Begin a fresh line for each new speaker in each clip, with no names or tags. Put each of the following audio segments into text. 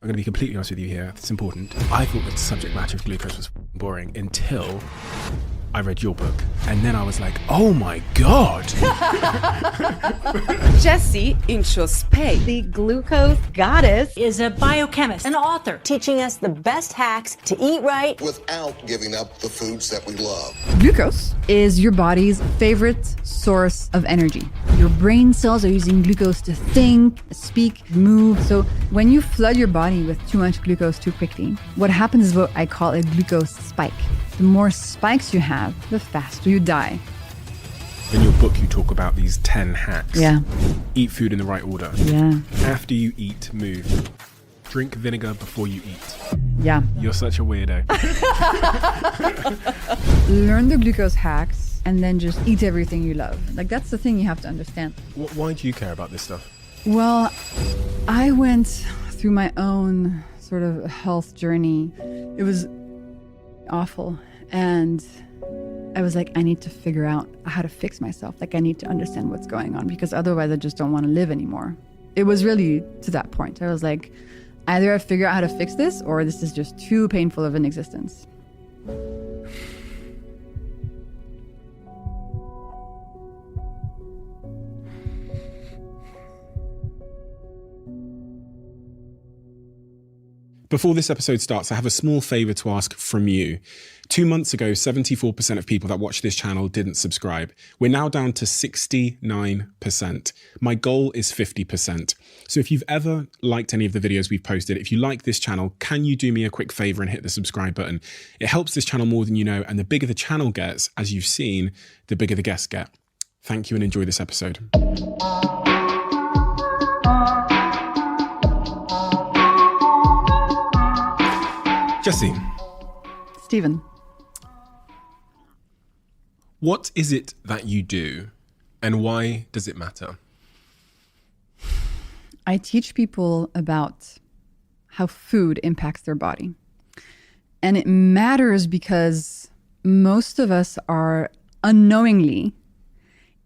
I'm going to be completely honest with you here. It's important. I thought the subject matter of glucose was boring until I read your book. And then I was like, oh my God.
Jessie Inchauspé,
the glucose goddess,
is a biochemist, an author,
teaching us the best hacks to eat right
without giving up the foods that we love.
Glucose is your body's favorite source of energy. Your brain cells are using glucose to think, speak, move. So when you flood your body with too much glucose too quickly, what happens is what I call a glucose spike. The more spikes you have, the faster you die.
In your book, you talk about these 10 hacks.
Yeah.
Eat food in the right order.
Yeah.
After you eat, move. Drink vinegar before you eat.
Yeah.
You're such a weirdo.
Learn the glucose hacks and then just eat everything you love. Like, that's the thing you have to understand.
Why do you care about this stuff?
Well, I went through my own sort of health journey. It was awful. And I was like, I need to figure out how to fix myself. Like, I need to understand what's going on because otherwise I just don't want to live anymore. It was really to that point. I was like, either I figure out how to fix this or this is just too painful of an existence.
Before this episode starts, I have a small favor to ask from you. 2 months ago, 74% of people that watch this channel didn't subscribe. We're now down to 69%. My goal is 50%. So if you've ever liked any of the videos we've posted, if you like this channel, can you do me a quick favor and hit the subscribe button? It helps this channel more than you know, and the bigger the channel gets, as you've seen, the bigger the guests get. Thank you and enjoy this episode. Jessie.
Stephen.
What is it that you do and why does it matter?
I teach people about how food impacts their body. And it matters because most of us are unknowingly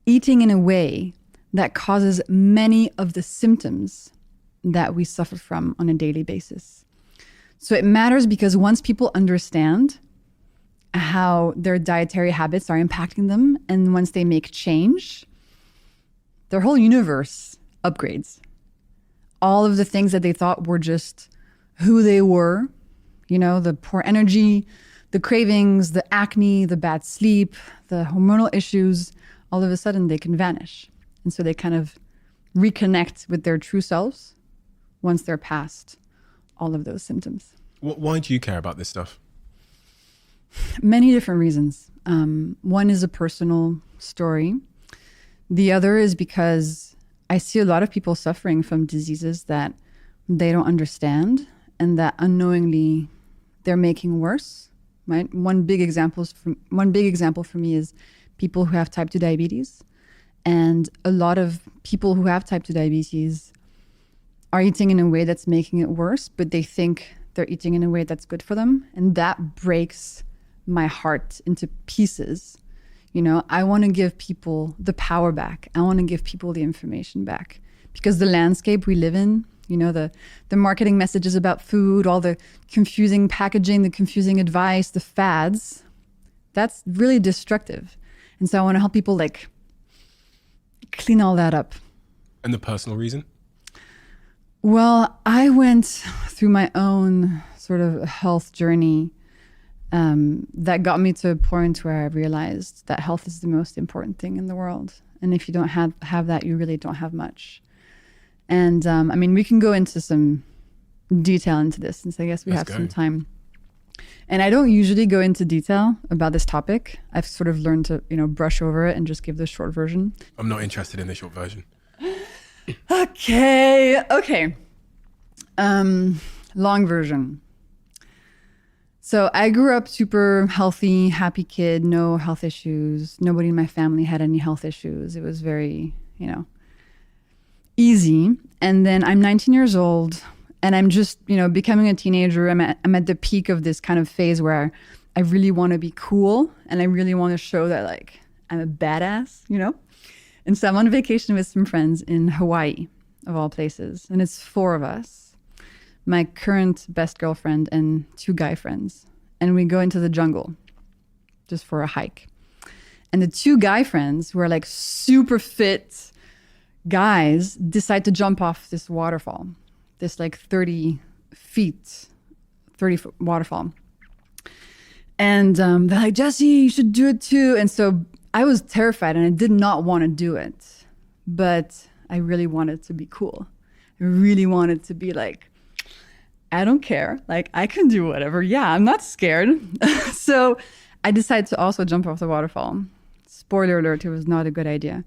eating in a way that causes many of the symptoms that we suffer from on a daily basis. So it matters because once people understand how their dietary habits are impacting them, and once they make change, their whole universe upgrades. All of the things that they thought were just who they were, you know, the poor energy, the cravings, the acne, the bad sleep, the hormonal issues, all of a sudden they can vanish. And so they kind of reconnect with their true selves once they're past all of those symptoms.
Why do you care about this stuff?
Many different reasons. One is a personal story. The other is because I see a lot of people suffering from diseases that they don't understand and that unknowingly they're making worse. Right? One big example for me is people who have type 2 diabetes. And a lot of people who have type 2 diabetes are eating in a way that's making it worse, but they think they're eating in a way that's good for them. And that breaks my heart into pieces. You know, I want to give people the power back. I want to give people the information back because the landscape we live in, you know, the marketing messages about food, all the confusing packaging, the confusing advice, the fads, that's really destructive. And so I want to help people like clean all that up.
And the personal reason?
Well, I went through my own sort of health journey that got me to a point where I realized that health is the most important thing in the world. And if you don't have that, you really don't have much. And I mean, we can go into some detail into this since I guess we have some time. And I don't usually go into detail about this topic. I've sort of learned to, you know, brush over it and just give the short version.
I'm not interested in the short version.
Okay. Long version. So I grew up super healthy, happy kid, no health issues. Nobody in my family had any health issues. It was very, you know, easy. And then I'm 19 years old and I'm just, you know, becoming a teenager. I'm at the peak of this kind of phase where I really want to be cool and I really want to show that like I'm a badass, you know? And so I'm on vacation with some friends in Hawaii, of all places. And it's 4 of us. my current best girlfriend and 2 guy friends. And we go into the jungle just for a hike. And the 2 guy friends, who are like super fit guys, decide to jump off this waterfall, this like 30 foot waterfall. And they're like, Jessie, you should do it too. And so I was terrified and I did not want to do it, but I really wanted to be cool. I really wanted to be like, I don't care. Like, I can do whatever. Yeah, I'm not scared. So I decided to also jump off the waterfall. Spoiler alert, it was not a good idea.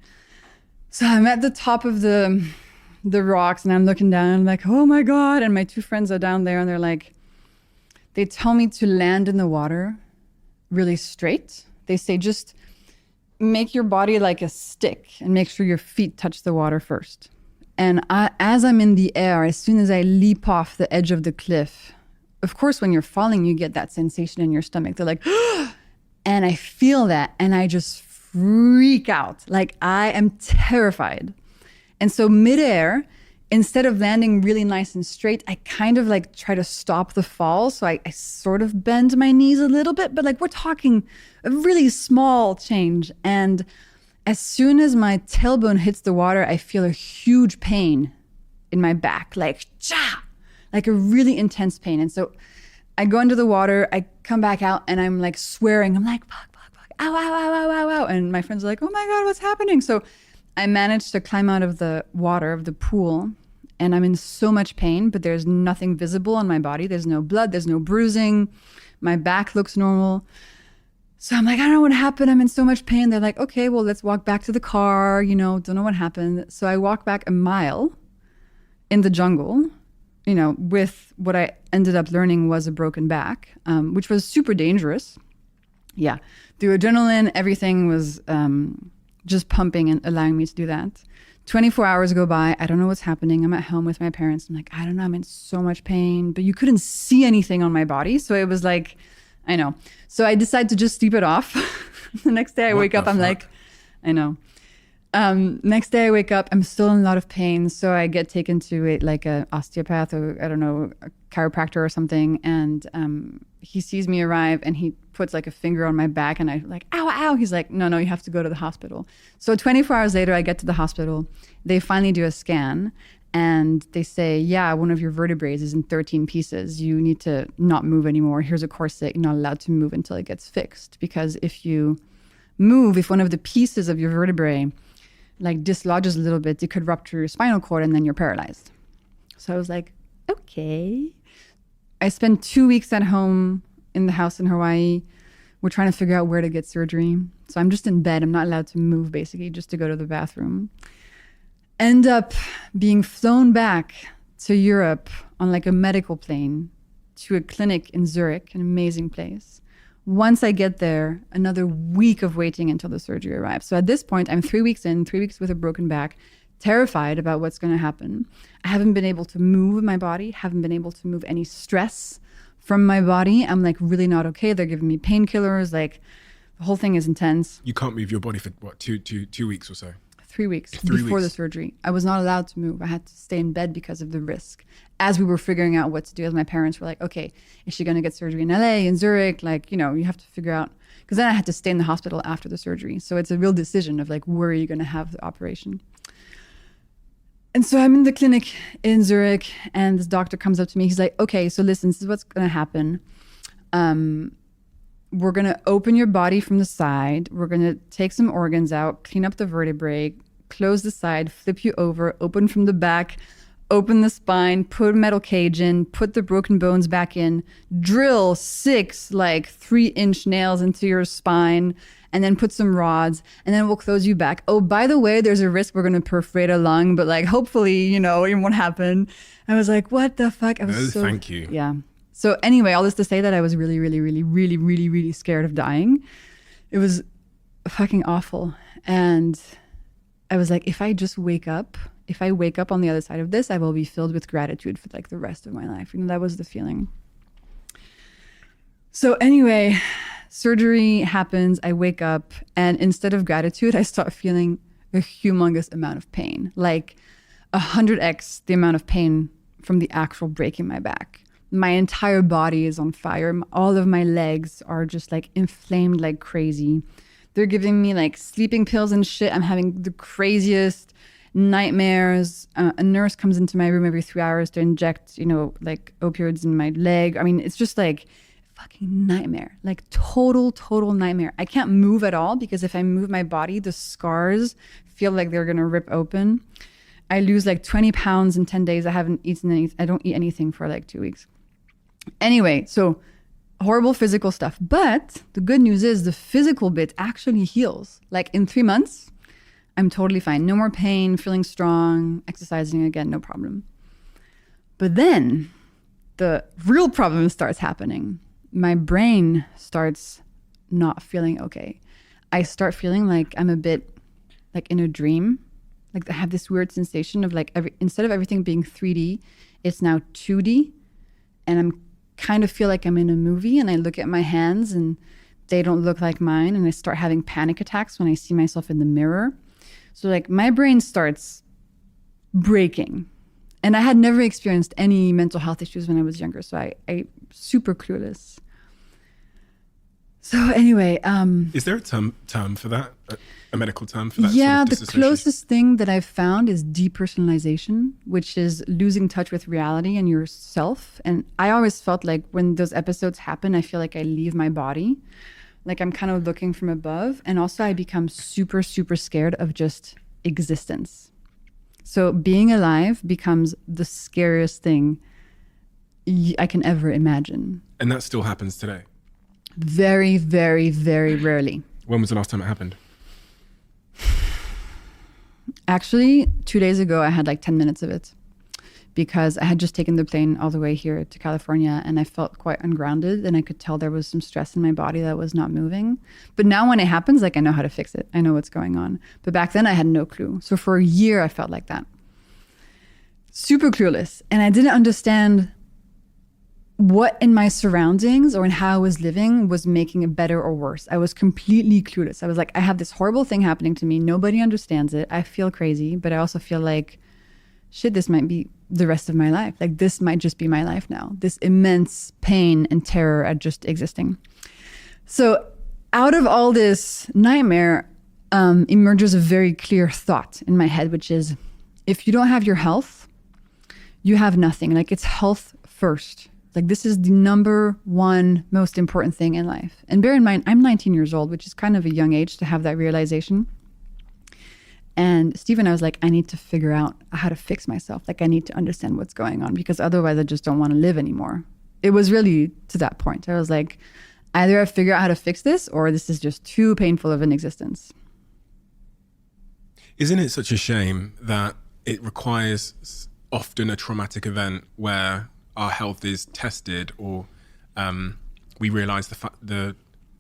So I'm at the top of the rocks and I'm looking down and I'm like, oh my God. And my 2 friends are down there and they're like, they tell me to land in the water really straight. They say, just make your body like a stick and make sure your feet touch the water first. And as I'm in the air, as soon as I leap off the edge of the cliff, of course, when you're falling, you get that sensation in your stomach. They're like, and I feel that and I just freak out. Like, I am terrified. And so midair, instead of landing really nice and straight, I kind of like try to stop the fall. So I sort of bend my knees a little bit, but like we're talking a really small change. And as soon as my tailbone hits the water, I feel a huge pain in my back, like cha, like a really intense pain. And so I go under the water, I come back out and I'm like swearing. I'm like, fuck, ow, ow, ow, ow, ow, ow. And my friends are like, oh my God, what's happening? So I managed to climb out of the water, of the pool, and I'm in so much pain, but there's nothing visible on my body. There's no blood, there's no bruising. My back looks normal. So I'm like, I don't know what happened. I'm in so much pain. They're like, okay, well, let's walk back to the car. You know, don't know what happened. So I walk back a mile in the jungle, you know, with what I ended up learning was a broken back, which was super dangerous. Yeah. The adrenaline, everything was just pumping and allowing me to do that. 24 hours go by. I don't know what's happening. I'm at home with my parents. I'm like, I don't know. I'm in so much pain, but you couldn't see anything on my body. So it was like, I know. So I decided to just sleep it off. The next day I wake up, I'm like, I know. Next day I wake up, I'm still in a lot of pain. So I get taken to like an osteopath or I don't know, a chiropractor or something. And he sees me arrive and he puts like a finger on my back and I'm like, ow, ow. He's like, no, you have to go to the hospital. So 24 hours later, I get to the hospital. They finally do a scan and they say, yeah, one of your vertebrae is in 13 pieces. You need to not move anymore. Here's a corset. You're not allowed to move until it gets fixed. Because if you move, if one of the pieces of your vertebrae like dislodges a little bit, it could rupture your spinal cord and then you're paralyzed. So I was like, okay. I spent 2 weeks at home in the house in Hawaii. We're trying to figure out where to get surgery. So I'm just in bed. I'm not allowed to move basically, just to go to the bathroom. End up being flown back to Europe on like a medical plane to a clinic in Zurich, an amazing place. Once I get there, another week of waiting until the surgery arrives. So at this point, I'm 3 weeks in, 3 weeks with a broken back, terrified about what's going to happen. I haven't been able to move my body, haven't been able to move any stress from my body. I'm like really not okay. They're giving me painkillers. Like the whole thing is intense.
You can't move your body for what, two weeks or so?
3 weeks before the surgery. I was not allowed to move. I had to stay in bed because of the risk. As we were figuring out what to do, as my parents were like, okay, is she going to get surgery in LA, in Zurich? Like, you know, you have to figure out, because then I had to stay in the hospital after the surgery. So it's a real decision of like, where are you going to have the operation? And so I'm in the clinic in Zurich and this doctor comes up to me. He's like, okay, so listen, this is what's going to happen. We're going to open your body from the side. We're going to take some organs out, clean up the vertebrae, close the side, flip you over, open from the back, open the spine, put a metal cage in, put the broken bones back in, drill 6 like 3-inch nails into your spine, and then put some rods, and then we'll close you back. Oh, by the way, there's a risk we're going to perforate a lung, but like hopefully, you know, it won't happen. I was like, what the fuck? I was
thank you.
Yeah. So anyway, all this to say that I was really, really, really, really, really, really scared of dying. It was fucking awful. And I was like, if I wake up on the other side of this, I will be filled with gratitude for like the rest of my life. You know, that was the feeling. So anyway, surgery happens. I wake up and instead of gratitude, I start feeling a humongous amount of pain, like 100x the amount of pain from the actual break in my back. My entire body is on fire. All of my legs are just like inflamed like crazy. They're giving me like sleeping pills and shit. I'm having the craziest nightmares. A nurse comes into my room every 3 hours to inject, like opioids in my leg. I mean, it's just like fucking nightmare, like total nightmare. I can't move at all because if I move my body, the scars feel like they're gonna rip open. I lose like 20 pounds in 10 days. I haven't eaten anything. I don't eat anything for like 2 weeks. Anyway, so horrible physical stuff. But the good news is the physical bit actually heals. Like in 3 months, I'm totally fine. No more pain, feeling strong, exercising again, no problem. But then the real problem starts happening. My brain starts not feeling okay. I start feeling like I'm a bit like in a dream. Like I have this weird sensation of like instead of everything being 3D, it's now 2D. And I'm kind of feel like I'm in a movie, and I look at my hands and they don't look like mine. And I start having panic attacks when I see myself in the mirror. So like my brain starts breaking. And I had never experienced any mental health issues when I was younger. So I super clueless. So anyway,
is there a term for that? A medical term for that?
Yeah,
sort of
the closest thing that I've found is depersonalization, which is losing touch with reality and yourself. And I always felt like when those episodes happen, I feel like I leave my body. Like I'm kind of looking from above. And also I become super scared of just existence. So being alive becomes the scariest thing I can ever imagine.
And that still happens today?
Very rarely.
When was the last time it happened?
Actually, 2 days ago, I had like 10 minutes of it because I had just taken the plane all the way here to California and I felt quite ungrounded and I could tell there was some stress in my body that was not moving. But now when it happens, like I know how to fix it. I know what's going on. But back then I had no clue. So for a year, I felt like that. Super clueless. And I didn't understand what in my surroundings or in how I was living was making it better or worse. I was completely clueless. I was like, I have this horrible thing happening to me. Nobody understands it. I feel crazy, but I also feel like, shit, this might be the rest of my life. Like this might just be my life now. This immense pain and terror at just existing. So out of all this nightmare emerges a very clear thought in my head, which is if you don't have your health, you have nothing. Like it's health first. Like this is the number one most important thing in life. And bear in mind, I'm 19 years old, which is kind of a young age to have that realization. And Steve and I was like, I need to figure out how to fix myself. Like I need to understand what's going on because otherwise I just don't want to live anymore. It was really to that point. I was like, either I figure out how to fix this or this is just too painful of an existence.
Isn't it such a shame that it requires often a traumatic event where our health is tested or we realize the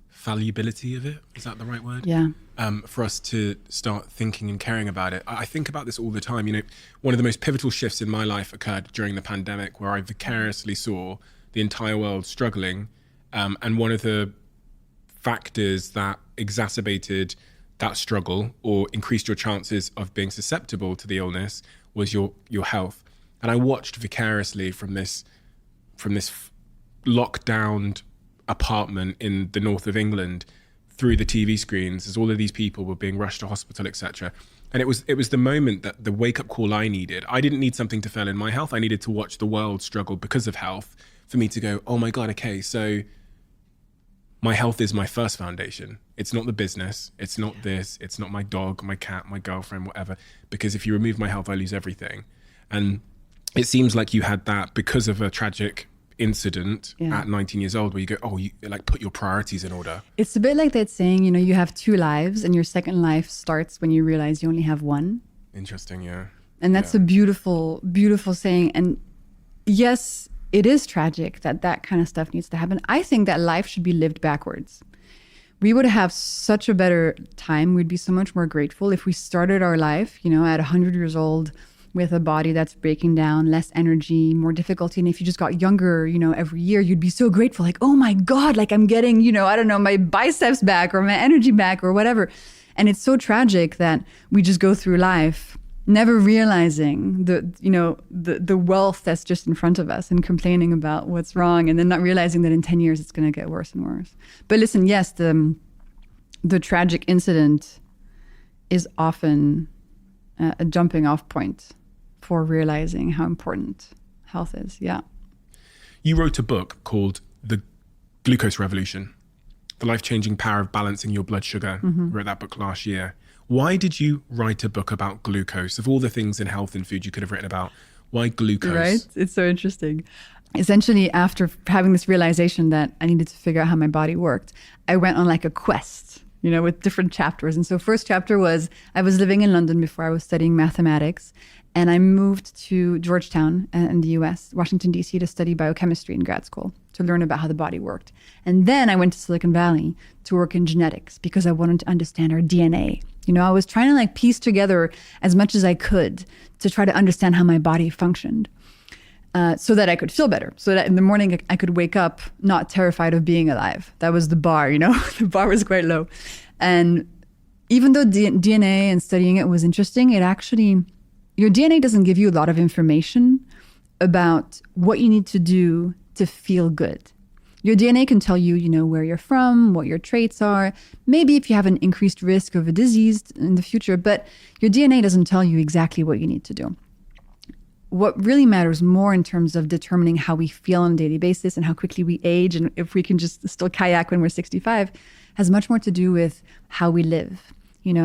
fallibility of it? Is that the right word?
Yeah.
For us to start thinking and caring about it. I think about this all the time. One of the most pivotal shifts in my life occurred during the pandemic where I vicariously saw the entire world struggling. And one of the factors that exacerbated that struggle or increased your chances of being susceptible to the illness was your health. And I watched vicariously from this lockdown apartment in the north of England through the TV screens as all of these people were being rushed to hospital, etc. And it was the moment that the wake-up call I needed. I didn't need something to fail in my health. I needed to watch the world struggle because of health for me to go, oh my God, okay, so my health is my first foundation. It's not the business. It's not this. It's not my dog, my cat, my girlfriend, whatever. Because if you remove my health, I lose everything. And it seems like you had that because of a tragic incident at 19 years old where you go, oh, you like put your priorities in order. It's
a bit like that saying, you have 2 lives and your second life starts when you realize you only have one.
Interesting, yeah.
And that's a beautiful, beautiful saying. And yes, it is tragic that kind of stuff needs to happen. I think that life should be lived backwards. We would have such a better time. We'd be so much more grateful if we started our life, at 100 years old, with a body that's breaking down, less energy, more difficulty. And if you just got younger, every year, you'd be so grateful. Like, oh my God, like I'm getting, I don't know, my biceps back or my energy back or whatever. And it's so tragic that we just go through life never realizing the wealth that's just in front of us and complaining about what's wrong, and then not realizing that in 10 years it's going to get worse and worse. But listen, yes, the tragic incident is often a jumping off point for realizing how important health is. Yeah.
You wrote a book called The Glucose Revolution, The Life-Changing Power of Balancing Your Blood Sugar.
Mm-hmm.
Wrote that book last year. Why did you write a book about glucose? Of all the things in health and food you could have written about, why glucose?
Right? It's so interesting. Essentially, after having this realization that I needed to figure out how my body worked, I went on like a quest, with different chapters. And so first chapter was, I was living in London before I was studying mathematics. And I moved to Georgetown in the US, Washington, D.C., to study biochemistry in grad school, to learn about how the body worked. And then I went to Silicon Valley to work in genetics because I wanted to understand our DNA. I was trying to like piece together as much as I could to try to understand how my body functioned, so that I could feel better, so that in the morning I could wake up not terrified of being alive. That was the bar, the bar was quite low. And even though DNA and studying it was interesting, your DNA doesn't give you a lot of information about what you need to do to feel good. Your DNA can tell you, where you're from, what your traits are, maybe if you have an increased risk of a disease in the future, but your DNA doesn't tell you exactly what you need to do. What really matters more in terms of determining how we feel on a daily basis and how quickly we age and if we can just still kayak when we're 65 has much more to do with how we live,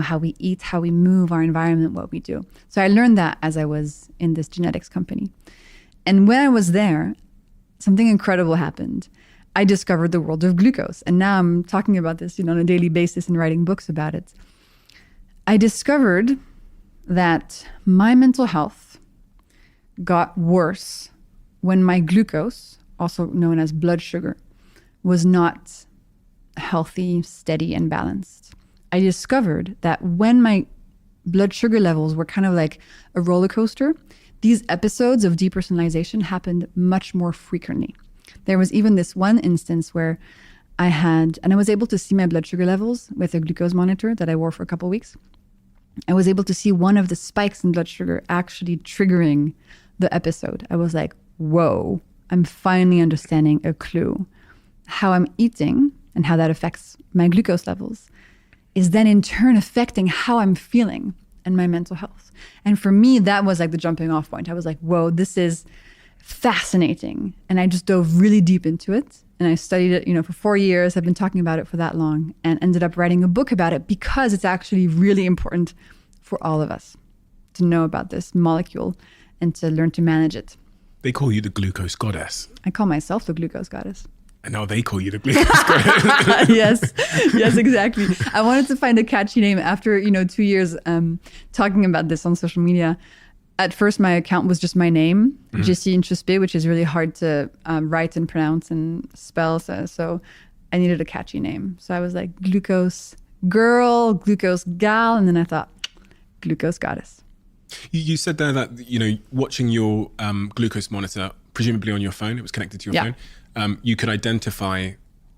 how we eat, how we move, our environment, what we do. So I learned that as I was in this genetics company. And when I was there, something incredible happened. I discovered the world of glucose. And now I'm talking about this, on a daily basis and writing books about it. I discovered that my mental health got worse when my glucose, also known as blood sugar, was not healthy, steady, and balanced. I discovered that when my blood sugar levels were kind of like a roller coaster, these episodes of depersonalization happened much more frequently. There was even this one instance where I was able to see my blood sugar levels with a glucose monitor that I wore for a couple of weeks. I was able to see one of the spikes in blood sugar actually triggering the episode. I was like, whoa, I'm finally understanding a clue. How I'm eating and how that affects my glucose levels is then in turn affecting how I'm feeling and my mental health. And for me, that was like the jumping off point. I was like, whoa, this is fascinating. And I just dove really deep into it. And I studied it, for 4 years. I've been talking about it for that long and ended up writing a book about it because it's actually really important for all of us to know about this molecule and to learn to manage it.
They call you the glucose goddess.
I call myself the glucose goddess.
And now they call you the glucose goddess.
Yes, exactly. I wanted to find a catchy name after, 2 years talking about this on social media. At first, my account was just my name, Jessie Inchauspé, which is really hard to write and pronounce and spell. So I needed a catchy name. So I was like, glucose girl, glucose gal. And then I thought, glucose goddess.
You said there that, watching your glucose monitor, presumably on your phone, it was connected to your phone, you could identify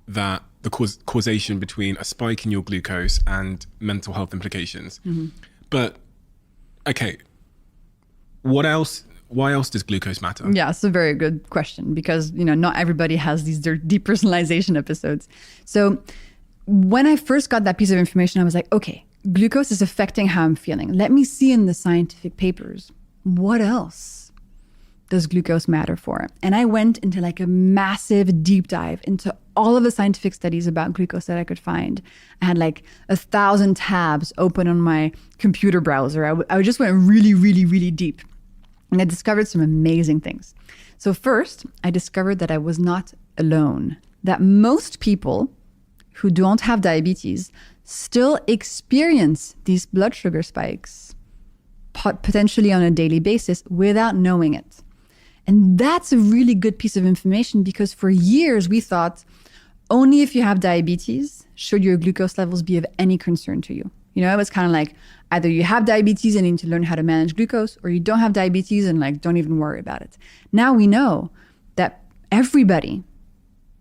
that the causation between a spike in your glucose and mental health implications. Mm-hmm. But, okay, why else does glucose matter?
Yeah, it's a very good question because, not everybody has these depersonalization episodes. So when I first got that piece of information, I was like, okay, glucose is affecting how I'm feeling. Let me see in the scientific papers, what else does glucose matter for? And I went into like a massive deep dive into all of the scientific studies about glucose that I could find. I had like 1,000 tabs open on my computer browser. I just went really, really, really deep. And I discovered some amazing things. So first, I discovered that I was not alone, that most people who don't have diabetes still experience these blood sugar spikes, potentially on a daily basis, without knowing it. And that's a really good piece of information because for years we thought only if you have diabetes should your glucose levels be of any concern to you. It was kind of like either you have diabetes and need to learn how to manage glucose, or you don't have diabetes and like don't even worry about it. Now we know that everybody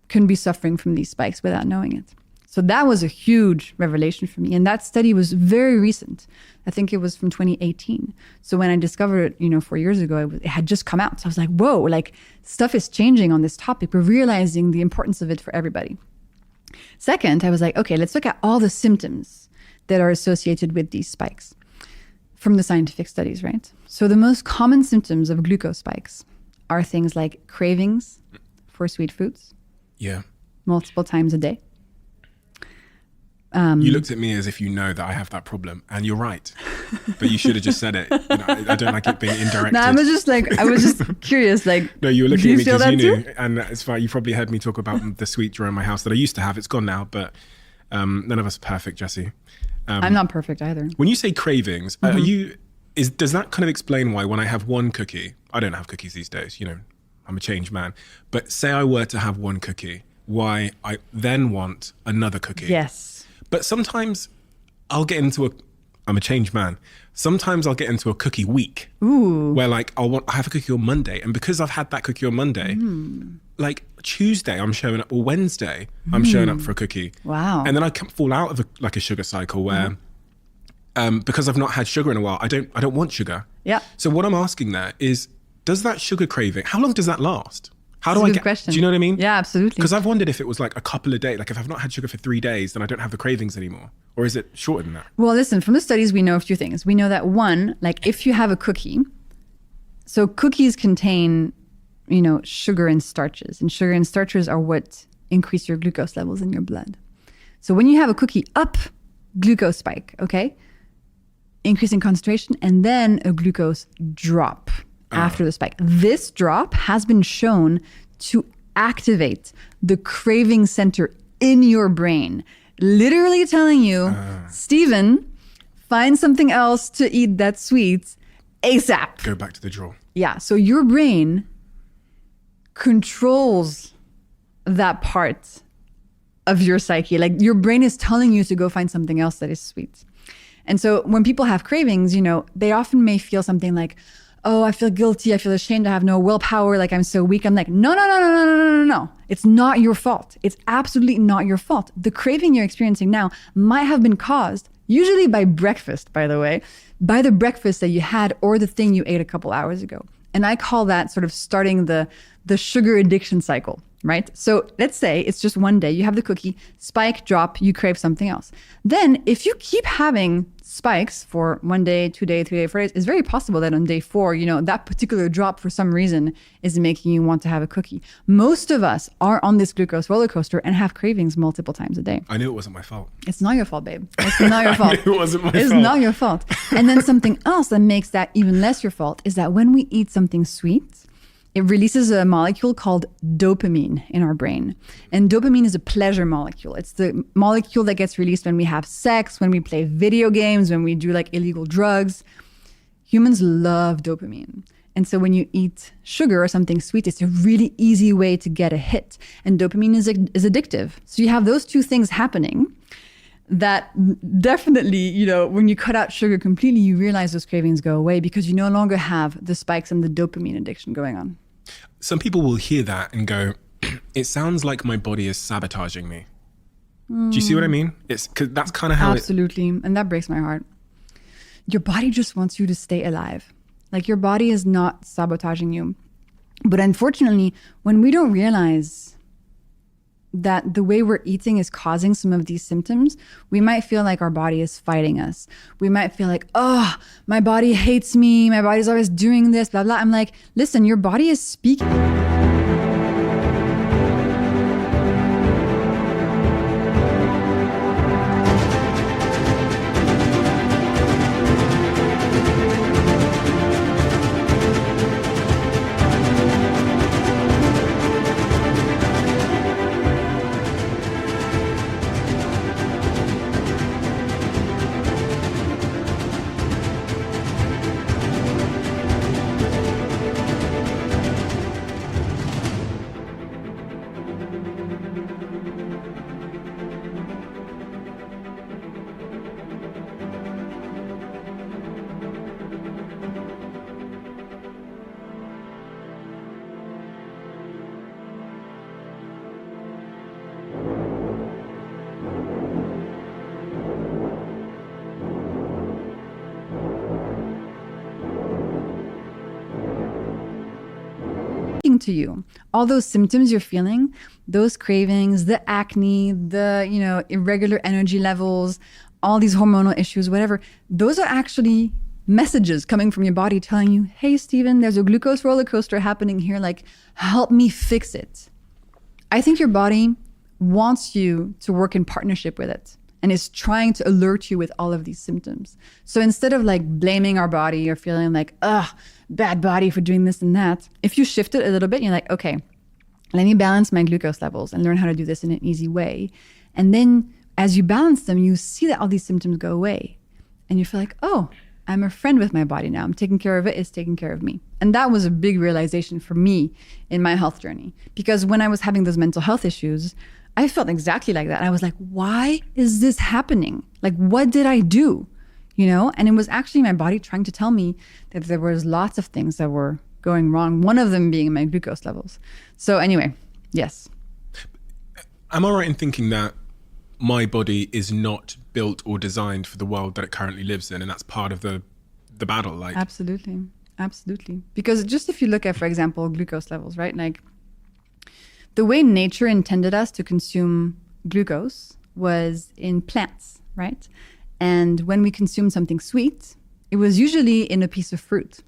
can be suffering from these spikes without knowing it. So that was a huge revelation for me. And that study was very recent. I think it was from 2018. So when I discovered it, 4 years ago, it had just come out. So I was like, whoa, like stuff is changing on this topic. We're realizing the importance of it for everybody. Second, I was like, okay, let's look at all the symptoms that are associated with these spikes from the scientific studies, right? So the most common symptoms of glucose spikes are things like cravings for sweet foods.
Yeah.
Multiple times a day.
You looked at me as if you know that I have that problem, and you're right. But you should have just said it. I don't like it being indirected.
No, I was just curious. Like,
no, you were looking
do
at me
feel
because you
that
knew,
too?
and it's fine. You probably heard me talk about the sweet drawer in my house that I used to have. It's gone now, but none of us are perfect, Jessie.
I'm not perfect either.
When you say cravings, does that kind of explain why when I have one cookie, I don't have cookies these days, I'm a changed man, but say I were to have one cookie, why I then want another cookie?
Yes.
But sometimes I'll get into I'm a changed man. Sometimes I'll get into a cookie week.
Ooh.
Where like I have a cookie on Monday, and because I've had that cookie on Monday, like Tuesday I'm showing up, or Wednesday I'm showing up for a cookie.
Wow.
And then I can fall out of a sugar cycle where because I've not had sugar in a while, I don't want sugar.
Yeah.
So what I'm asking there is, does that sugar craving, how long does that last? How
That's
do
a
I
good
get?
question.
Do you know what I mean?
Yeah, absolutely.
Because I've wondered if it was like a couple of days, like if I've not had sugar for 3 days, then I don't have the cravings anymore, or is it shorter than that?
Well, listen, from the studies, we know a few things. We know that one, like if you have a cookie, so cookies contain, sugar and starches, and sugar and starches are what increase your glucose levels in your blood. So when you have a cookie, up glucose spike, okay, increase in concentration, and then a glucose drop after the spike. This drop has been shown to activate the craving center in your brain, literally telling you, Steven, find something else to eat that's sweet ASAP.
Go back to the drawer.
Yeah. So your brain controls that part of your psyche. Like your brain is telling you to go find something else that is sweet. And so when people have cravings, they often may feel something like, oh, I feel guilty. I feel ashamed. I have no willpower. Like I'm so weak. I'm like, no. It's not your fault. It's absolutely not your fault. The craving you're experiencing now might have been caused, usually by breakfast, by the way, by the breakfast that you had or the thing you ate a couple hours ago. And I call that sort of starting the sugar addiction cycle, right? So let's say it's just one day, you have the cookie, spike, drop, you crave something else. Then if you keep having spikes for 1 day, 2 days, 3 days, 4 days, it's very possible that on day 4, that particular drop for some reason is making you want to have a cookie. Most of us are on this glucose roller coaster and have cravings multiple times a day.
I knew it wasn't my fault.
It's not your fault, babe. It's not your fault.
I knew it wasn't my fault.
It's not your fault. And then something else that makes that even less your fault is that when we eat something sweet, it releases a molecule called dopamine in our brain. And dopamine is a pleasure molecule. It's the molecule that gets released when we have sex, when we play video games, when we do like illegal drugs. Humans love dopamine. And so when you eat sugar or something sweet, it's a really easy way to get a hit. And dopamine is addictive. So you have those two things happening that definitely, when you cut out sugar completely, you realize those cravings go away because you no longer have the spikes and the dopamine addiction going on.
Some people will hear that and go, it sounds like my body is sabotaging me. Do you see what I mean? It's because that's kind of how
Absolutely. And that breaks my heart. Your body just wants you to stay alive. Like your body is not sabotaging you. But unfortunately, when we don't realize that the way we're eating is causing some of these symptoms, we might feel like our body is fighting us. We might feel like, oh, my body hates me. My body's always doing this, blah, blah. I'm like, listen, your body is speaking. to you. All those symptoms you're feeling, those cravings, the acne, the, irregular energy levels, all these hormonal issues, whatever, those are actually messages coming from your body telling you, hey, Steven, there's a glucose roller coaster happening here. Like, help me fix it. I think your body wants you to work in partnership with it and is trying to alert you with all of these symptoms. So instead of like blaming our body or feeling like, bad body for doing this and that, if you shift it a little bit, you're like, okay, let me balance my glucose levels and learn how to do this in an easy way. And then as you balance them, you see that all these symptoms go away. And you feel like, oh, I'm a friend with my body now. I'm taking care of it. It's taking care of me. And that was a big realization for me in my health journey. Because when I was having those mental health issues, I felt exactly like that. I was like, why is this happening? Like, what did I do? And it was actually my body trying to tell me that there was lots of things that were going wrong. One of them being my glucose levels. So anyway, yes.
Am I right in thinking that my body is not built or designed for the world that it currently lives in, and that's part of the battle? Like, absolutely. Because just if you look at, for example, glucose levels, right? Like, the way nature intended us to consume glucose was in plants, right? And when we consumed something sweet, it was usually in a piece of fruit.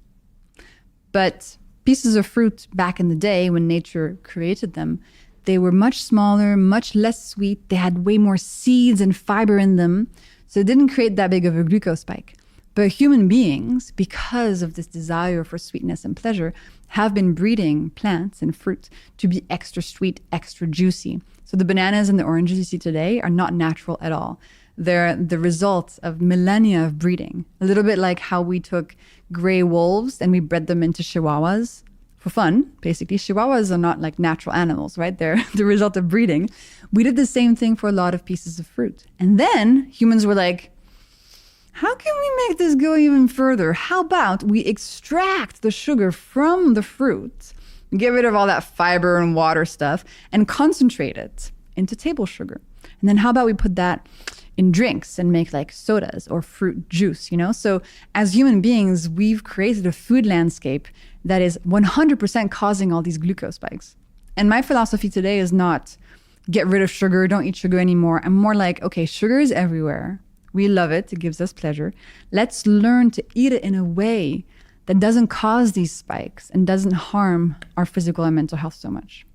But pieces of fruit back in the day when nature created them, they were much smaller, much less sweet. They had way more seeds and fiber in them. So it didn't create that big of a glucose spike. But human beings, because of this desire for sweetness and pleasure, have been breeding plants and fruit to be extra sweet, extra juicy. So the bananas and the oranges you see today are not natural at all. They're the result of millennia of breeding. A little bit like how we took gray wolves and we bred them into chihuahuas for fun. Basically, chihuahuas are not like natural animals, right? They're the result of breeding. We did the same thing for a lot of pieces of fruit. And then humans were like, how can we make this go even further? How about we extract the sugar from the fruit, get rid of all that fiber and water stuff, and concentrate it into table sugar? And then how about we put that in drinks and make like sodas or fruit juice, So as human beings, we've created a food landscape that is 100% causing all these glucose spikes. And my philosophy today is not get rid of sugar, don't eat sugar anymore. I'm more like, okay, sugar is everywhere. We love it. It gives us pleasure. Let's learn to eat it in a way that doesn't cause these spikes and doesn't harm our physical and mental health so much.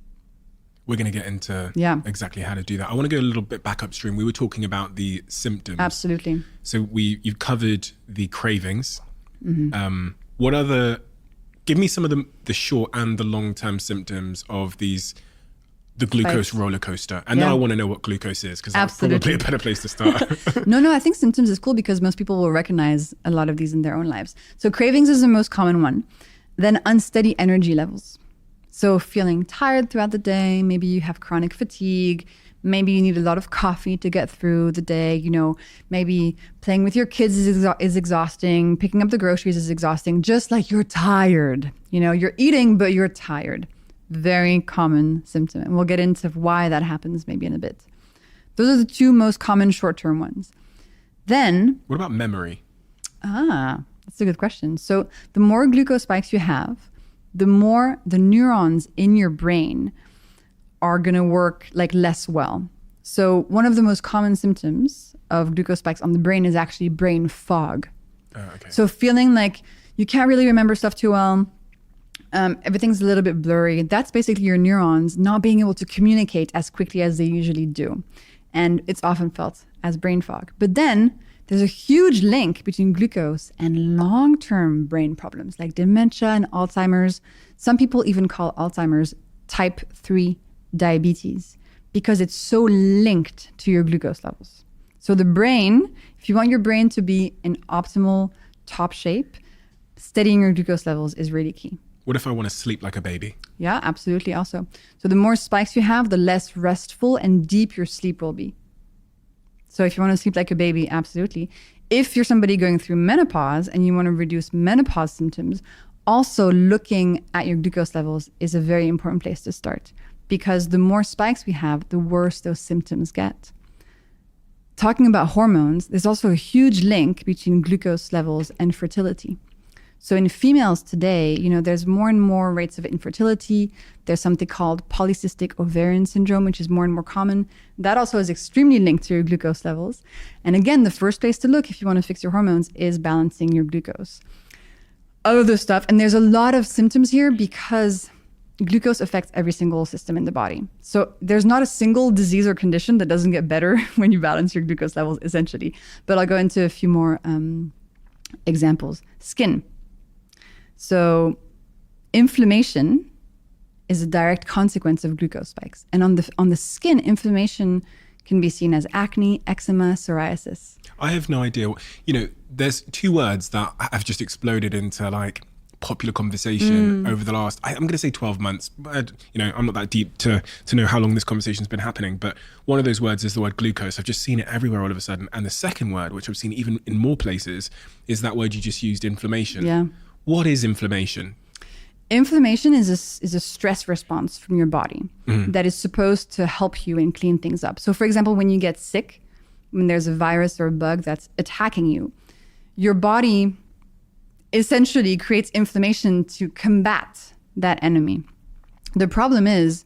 We're going to get into exactly how to do that. I want to go a little bit back upstream. We were talking about the symptoms.
Absolutely.
So you've covered the cravings.
Mm-hmm.
What other, give me some of the short and the long-term symptoms of the glucose roller coaster. And then I want to know what glucose is, because that's probably a better place to start.
No, I think symptoms is cool because most people will recognize a lot of these in their own lives. So cravings is the most common one. Then unsteady energy levels. So feeling tired throughout the day, maybe you have chronic fatigue, maybe you need a lot of coffee to get through the day, maybe playing with your kids is exhausting, picking up the groceries is exhausting, just like you're tired. You're eating, but you're tired. Very common symptom. And we'll get into why that happens maybe in a bit. Those are the two most common short-term ones. Then...
What about memory?
That's a good question. So the more glucose spikes you have, the more the neurons in your brain are going to work like less well. So one of the most common symptoms of glucose spikes on the brain is actually brain fog.
Okay.
So feeling like you can't really remember stuff too well. Everything's a little bit blurry. That's basically your neurons not being able to communicate as quickly as they usually do. And it's often felt as brain fog. But then there's a huge link between glucose and long-term brain problems like dementia and Alzheimer's. Some people even call Alzheimer's type 3 diabetes because it's so linked to your glucose levels. So the brain, if you want your brain to be in optimal top shape, steadying your glucose levels is really key.
What if I want to sleep like a baby?
Yeah, absolutely also. So the more spikes you have, the less restful and deep your sleep will be. So if you want to sleep like a baby, absolutely. If you're somebody going through menopause and you want to reduce menopause symptoms, also looking at your glucose levels is a very important place to start, because the more spikes we have, the worse those symptoms get. Talking about hormones, there's also a huge link between glucose levels and fertility. So in females today, there's more and more rates of infertility. There's something called polycystic ovarian syndrome, which is more and more common. That also is extremely linked to your glucose levels. And again, the first place to look if you want to fix your hormones is balancing your glucose. Other stuff, and there's a lot of symptoms here because glucose affects every single system in the body. So there's not a single disease or condition that doesn't get better when you balance your glucose levels, essentially. But I'll go into a few more examples. Skin. So inflammation is a direct consequence of glucose spikes. And on the skin, inflammation can be seen as acne, eczema, psoriasis.
I have no idea. There's two words that have just exploded into like popular conversation over the last, I'm going to say 12 months. But, I'm not that deep to know how long this conversation's been happening. But one of those words is the word glucose. I've just seen it everywhere all of a sudden. And the second word, which I've seen even in more places, is that word you just used, inflammation.
Yeah.
What is inflammation?
Inflammation is a stress response from your body that is supposed to help you and clean things up. So for example, when you get sick, when there's a virus or a bug that's attacking you, your body essentially creates inflammation to combat that enemy. The problem is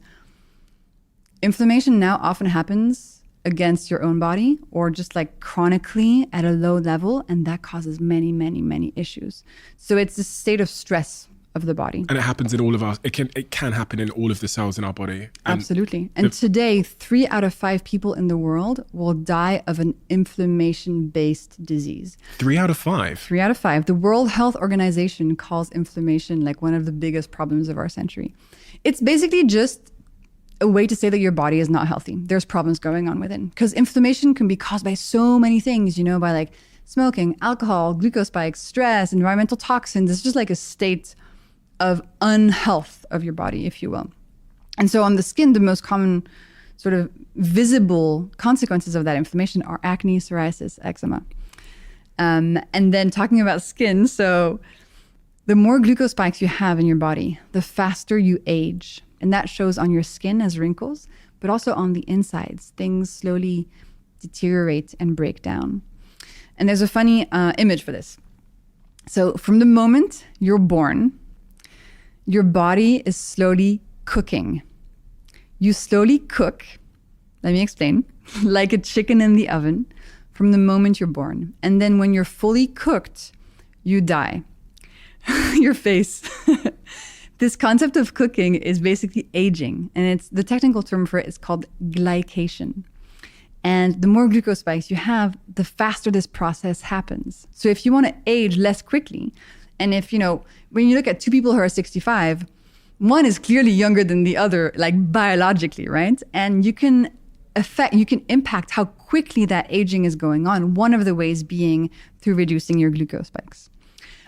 inflammation now often happens against your own body or just like chronically at a low level, and that causes many, many, many issues. So it's a state of stress of the body. And
it happens in all of us. It can happen in all of the cells in our body.
Absolutely. And today, 3 out of 5 people in the world will die of an inflammation-based disease.
3 out of 5?
3 out of 5. The World Health Organization calls inflammation like one of the biggest problems of our century. It's basically just a way to say that your body is not healthy. There's problems going on within. Because inflammation can be caused by so many things, by like smoking, alcohol, glucose spikes, stress, environmental toxins. It's just like a state of unhealth of your body, if you will. And so on the skin, the most common sort of visible consequences of that inflammation are acne, psoriasis, eczema. And then talking about skin, so the more glucose spikes you have in your body, the faster you age. And that shows on your skin as wrinkles, but also on the insides. Things slowly deteriorate and break down. And there's a funny image for this. So from the moment you're born, your body is slowly cooking. You slowly cook, let me explain, like a chicken in the oven from the moment you're born. And then when you're fully cooked, you die. Your face. This concept of cooking is basically aging. And it's the technical term for it is called glycation. And the more glucose spikes you have, the faster this process happens. So if you want to age less quickly, and if, when you look at 2 people who are 65, one is clearly younger than the other, like biologically, right? And you can impact how quickly that aging is going on. One of the ways being through reducing your glucose spikes.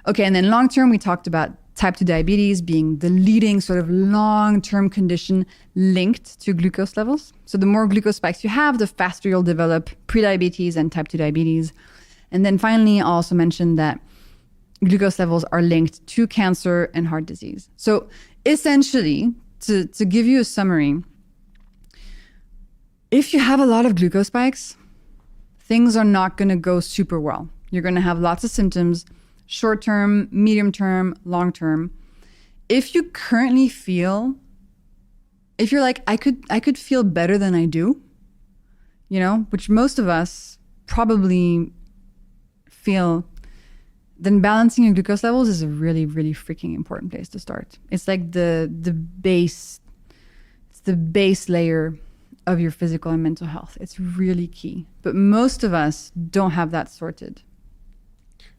Okay, and then long term, we talked about type 2 diabetes being the leading sort of long-term condition linked to glucose levels. So the more glucose spikes you have, the faster you'll develop prediabetes and type 2 diabetes. And then finally, I'll also mention that glucose levels are linked to cancer and heart disease. So essentially, to give you a summary, if you have a lot of glucose spikes, things are not going to go super well. You're going to have lots of symptoms, short term, medium term, long term. If you currently feel, if you're like, I could feel better than I do, which most of us probably feel, then balancing your glucose levels is a really, really freaking important place to start. It's like the base layer of your physical and mental health. It's really key. But most of us don't have that sorted.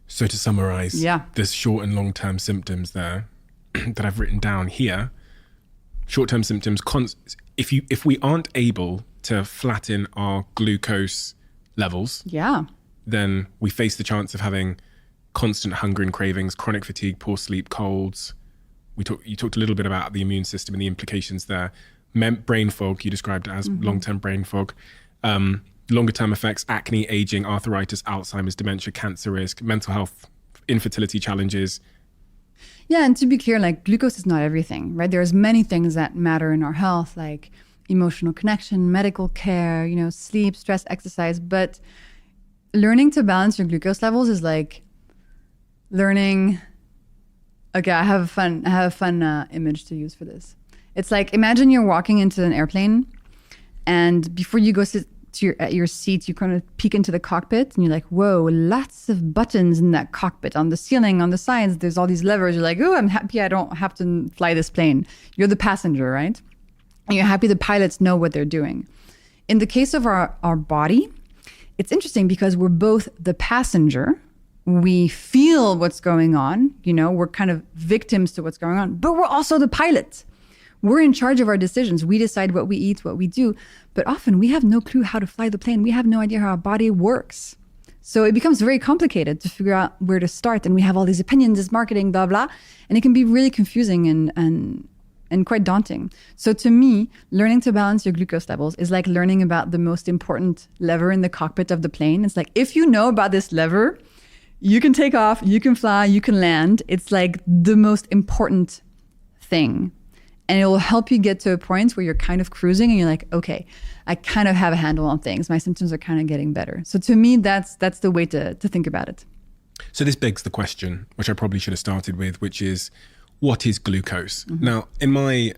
So to summarize, there's short and long-term symptoms there that I've written down here. Short-term symptoms, if we aren't able to flatten our glucose levels, then we face the chance of having constant hunger and cravings, chronic fatigue, poor sleep, colds. You talked a little bit about the immune system and the implications there. Brain fog, you described it as long-term brain fog. Longer-term effects, acne, aging, arthritis, Alzheimer's, dementia, cancer risk, mental health, infertility challenges.
Yeah, and to be clear, like glucose is not everything, right? There's many things that matter in our health, like emotional connection, medical care, sleep, stress, exercise. But learning to balance your glucose levels is like learning Okay, I have a fun image to use for this. It's like, imagine you're walking into an airplane, and before you go sit at your seat, you kind of peek into the cockpit, and you're like, whoa, lots of buttons in that cockpit. On the ceiling, on the sides, there's all these levers. You're like, oh, I'm happy I don't have to fly this plane. You're the passenger, right? And you're happy the pilots know what they're doing. In the case of our body, it's interesting because we're both the passenger. We feel what's going on, we're kind of victims to what's going on, but we're also the pilot. We're in charge of our decisions. We decide what we eat, what we do, but often we have no clue how to fly the plane. We have no idea how our body works. So it becomes very complicated to figure out where to start. And we have all these opinions, this marketing, blah, blah. And it can be really confusing and quite daunting. So to me, learning to balance your glucose levels is like learning about the most important lever in the cockpit of the plane. It's like, if you know about this lever, you can take off, you can fly, you can land. It's like the most important thing. And it will help you get to a point where you're kind of cruising and you're like, okay, I kind of have a handle on things. My symptoms are kind of getting better. So to me, that's the way to think about it.
So this begs the question, which I probably should have started with, which is, what is glucose? Mm-hmm. Now, in my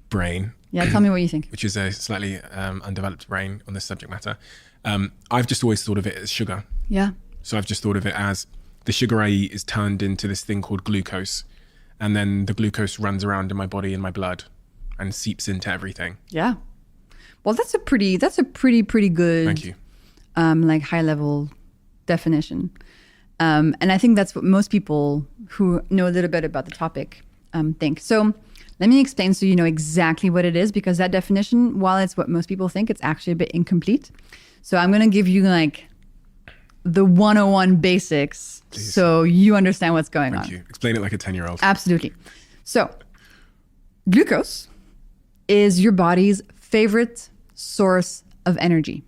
brain...
Yeah, tell me what you think.
Which is a slightly undeveloped brain on this subject matter. I've just always thought of it as sugar.
Yeah.
So I've just thought of it as the sugar I eat is turned into this thing called glucose. And then the glucose runs around in my body, in my blood, and seeps into everything.
Yeah. Well, that's a pretty good,
thank you,
like high level definition. And I think that's what most people who know a little bit about the topic think. So let me explain so you know exactly what it is, because that definition, while it's what most people think, it's actually a bit incomplete. So I'm going to give you like the 101 basics. Please. So you understand what's going on.
Thank you. Explain it like a 10-year-old.
Absolutely. So glucose is your body's favorite source of energy.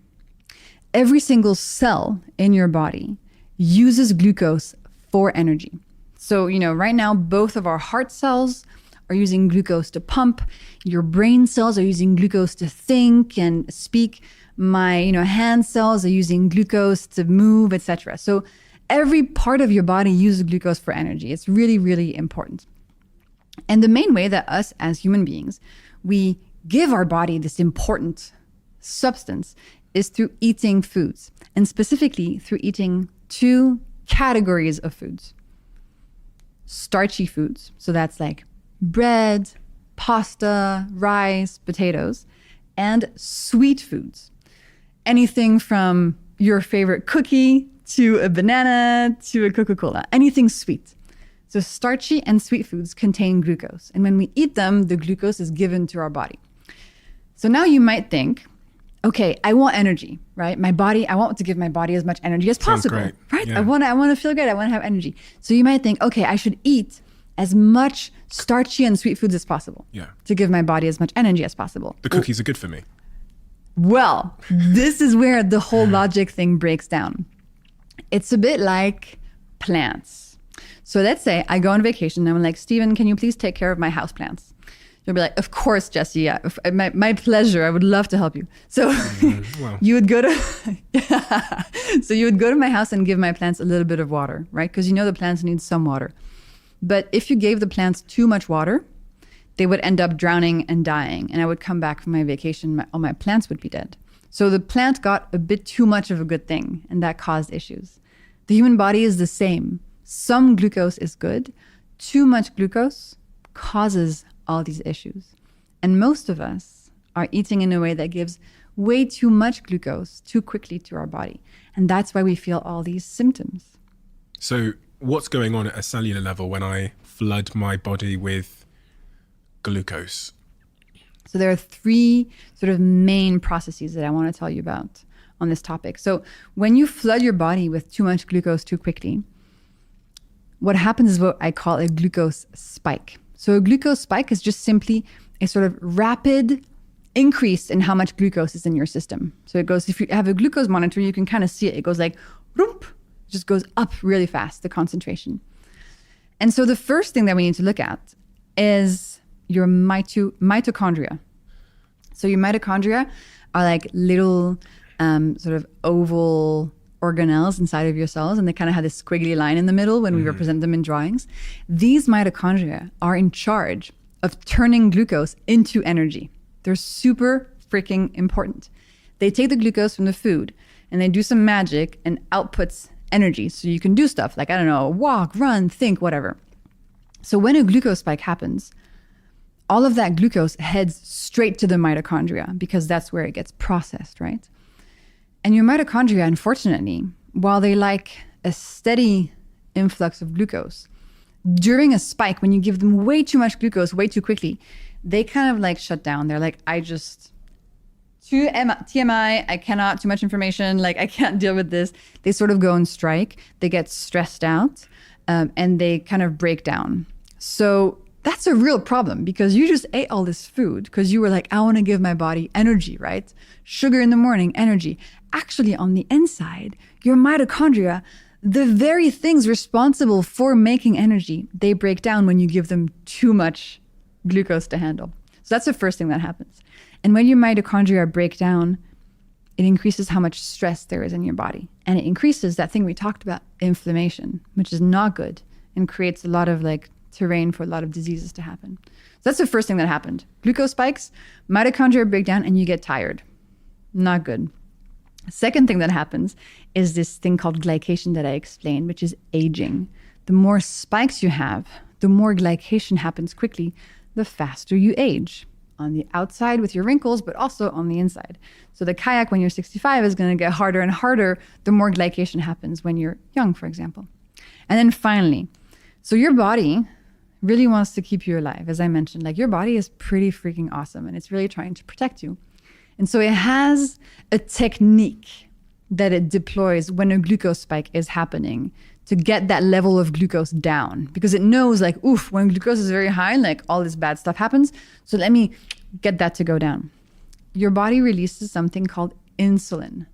Every single cell in your body uses glucose for energy. So, right now, both of our heart cells are using glucose to pump. Your brain cells are using glucose to think and speak. My, hand cells are using glucose to move, etc. So every part of your body uses glucose for energy. It's really, really important. And the main way that us as human beings, we give our body this important substance is through eating foods, and specifically through eating two categories of foods. Starchy foods, so that's like bread, pasta, rice, potatoes, and sweet foods. Anything from your favorite cookie to a banana to a Coca-Cola, anything sweet. So starchy and sweet foods contain glucose. And when we eat them, the glucose is given to our body. So now you might think, okay, I want energy, right? I want to give my body as much energy as possible,
great.
Right?
Yeah.
I want to feel good. I want to have energy. So you might think, okay, I should eat as much starchy and sweet foods as possible to give my body as much energy as possible.
The cookies are good for me.
Well, this is where the whole logic thing breaks down. It's a bit like plants. So let's say I go on vacation and I'm like, Steven, can you please take care of my house plants? You'll be like, of course, Jessie, yeah, my pleasure. I would love to help you. So you would go to my house and give my plants a little bit of water, right? Because the plants need some water. But if you gave the plants too much water, they would end up drowning and dying. And I would come back from my vacation, all my plants would be dead. So the plant got a bit too much of a good thing, and that caused issues. The human body is the same. Some glucose is good. Too much glucose causes all these issues. And most of us are eating in a way that gives way too much glucose too quickly to our body. And that's why we feel all these symptoms.
So what's going on at a cellular level when I flood my body with glucose?
So there are three sort of main processes that I want to tell you about on this topic. So when you flood your body with too much glucose too quickly, what happens is what I call a glucose spike. So a glucose spike is just simply a sort of rapid increase in how much glucose is in your system. So it goes, if you have a glucose monitor, you can kind of see it. It goes like, whoop, it just goes up really fast, the concentration. And so the first thing that we need to look at is your mitochondria. So your mitochondria are like little sort of oval organelles inside of your cells, and they kind of have this squiggly line in the middle when we represent them in drawings. These mitochondria are in charge of turning glucose into energy. They're super freaking important. They take the glucose from the food and they do some magic and outputs energy. So you can do stuff like, I don't know, walk, run, think, whatever. So when a glucose spike happens, all of that glucose heads straight to the mitochondria because that's where it gets processed, right? And your mitochondria, unfortunately, while they like a steady influx of glucose, during a spike, when you give them way too much glucose way too quickly, they kind of like shut down. They're like, TMI, I cannot, too much information, like I can't deal with this. They sort of go on strike. They get stressed out and they kind of break down. So that's a real problem because you just ate all this food because you were like, I want to give my body energy, right? Sugar in the morning, energy. Actually, on the inside, your mitochondria, the very things responsible for making energy, they break down when you give them too much glucose to handle. So that's the first thing that happens. And when your mitochondria break down, it increases how much stress there is in your body. And it increases that thing we talked about, inflammation, which is not good and creates a lot of like terrain for a lot of diseases to happen. So that's the first thing that happened. Glucose spikes, mitochondria break down, and you get tired. Not good. Second thing that happens is this thing called glycation that I explained, which is aging. The more spikes you have, the more glycation happens quickly, the faster you age. On the outside with your wrinkles, but also on the inside. So the kayak when you're 65 is going to get harder and harder the more glycation happens when you're young, for example. And then finally, so your body really wants to keep you alive. As I mentioned, like your body is pretty freaking awesome and it's really trying to protect you. And so it has a technique that it deploys when a glucose spike is happening to get that level of glucose down, because it knows like, oof, when glucose is very high, like all this bad stuff happens. So let me get that to go down. Your body releases something called insulin,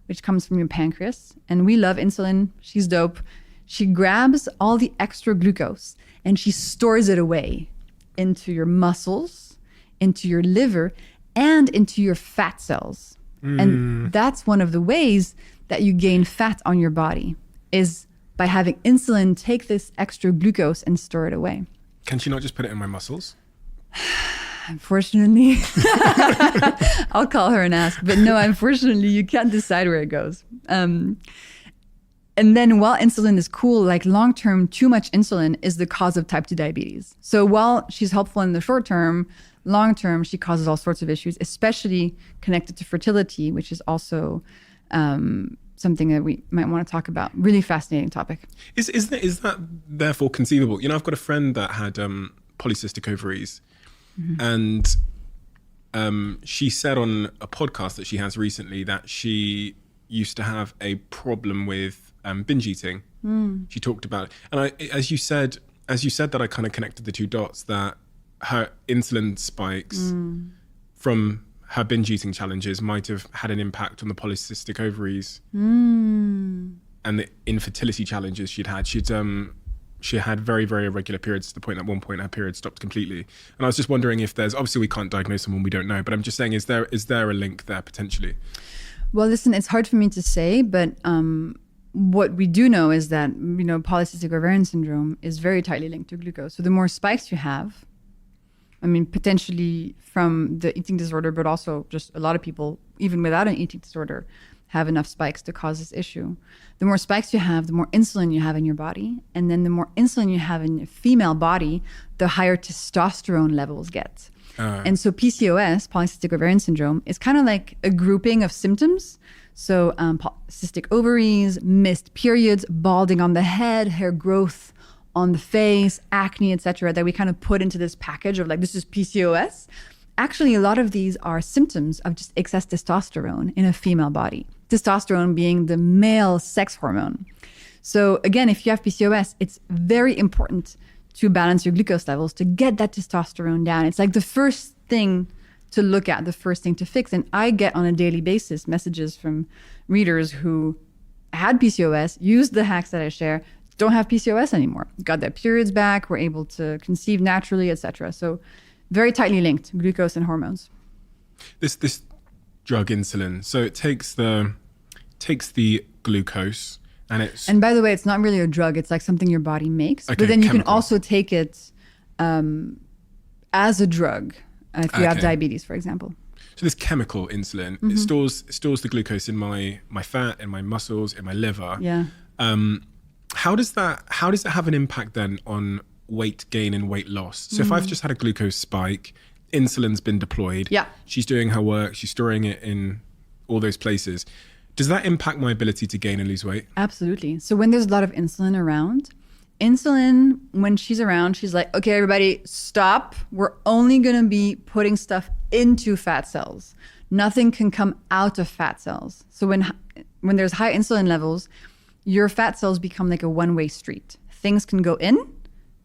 which comes from your pancreas. And we love insulin. She's dope. She grabs all the extra glucose and she stores it away into your muscles, into your liver, and into your fat cells. And that's one of the ways that you gain fat on your body is by having insulin take this extra glucose and store it away.
Can she not just put it in my muscles?
Unfortunately, I'll call her and ask. But no, unfortunately, you can't decide where it goes. And then while insulin is cool, like long-term, too much insulin is the cause of type 2 diabetes. So while she's helpful in the short term, long-term, she causes all sorts of issues, especially connected to fertility, which is also something that we might want to talk about. Really fascinating topic.
Is that therefore conceivable? You know, I've got a friend that had polycystic ovaries, and she said on a podcast that she has recently that she used to have a problem with binge eating. She talked about it. And as you said that, I kind of connected the two dots, that her insulin spikes from her binge eating challenges might have had an impact on the polycystic ovaries and the infertility challenges she'd had. She had very, very irregular periods to the point at one point her period stopped completely. And I was just wondering if there's, obviously we can't diagnose someone we don't know, but I'm just saying, is there a link there potentially?
Well, listen, it's hard for me to say, but what we do know is that, you know, polycystic ovarian syndrome is very tightly linked to glucose. So the more spikes you have, I mean, potentially from the eating disorder, but also just a lot of people, even without an eating disorder, have enough spikes to cause this issue. The more spikes you have, the more insulin you have in your body. And then the more insulin you have in a female body, the higher testosterone levels get. And so PCOS, polycystic ovarian syndrome, is kind of like a grouping of symptoms. So cystic ovaries, missed periods, balding on the head, hair growth on the face, acne, etc., that we kind of put into this package of like, this is PCOS. Actually, a lot of these are symptoms of just excess testosterone in a female body. Testosterone being the male sex hormone. So again, if you have PCOS, it's very important to balance your glucose levels to get that testosterone down. It's like the first thing to look at, the first thing to fix. And I get on a daily basis messages from readers who had PCOS, used the hacks that I share, don't have PCOS anymore, got their periods back, were able to conceive naturally, etc. So very tightly linked, glucose and hormones.
This drug insulin, so it takes the takes the glucose
and by the way, it's not really a drug. It's like something your body makes.
Okay,
but then you
chemical.
can also take it as a drug if you have diabetes, for example.
So this chemical insulin, it stores the glucose in my fat, in my muscles, in my liver.
Yeah.
How does it have an impact then on weight gain and weight loss? So if I've just had a glucose spike, insulin's been deployed.
Yeah.
She's doing her work. She's storing it in all those places. Does that impact my ability to gain and lose weight?
Absolutely. So when there's a lot of insulin around, when she's around, she's like, okay, everybody, stop. We're only going to be putting stuff into fat cells. Nothing can come out of fat cells. So when there's high insulin levels, your fat cells become like a one-way street. Things can go in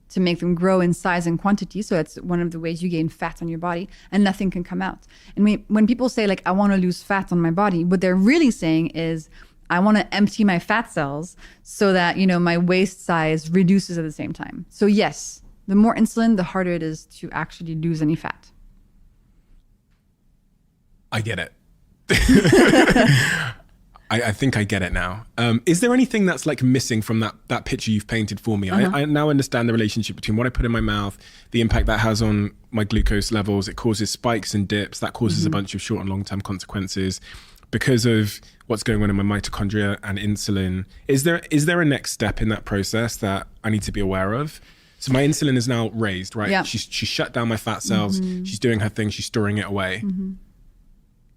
to make them grow in size and quantity. So that's one of the ways you gain fat on your body, and nothing can come out. And when people say like, I want to lose fat on my body, what they're really saying is, I want to empty my fat cells so that, my waist size reduces at the same time. So yes, the more insulin, the harder it is to actually lose any fat.
I get it. I think I get it now. Is there anything that's like missing from that picture you've painted for me? I now understand the relationship between what I put in my mouth, the impact that has on my glucose levels. It causes spikes and dips. That causes a bunch of short and long-term consequences because of what's going on in my mitochondria and insulin. Is there a next step in that process that I need to be aware of? So my insulin is now raised, right?
Yeah.
She's shut down my fat cells. She's doing her thing. She's storing it away.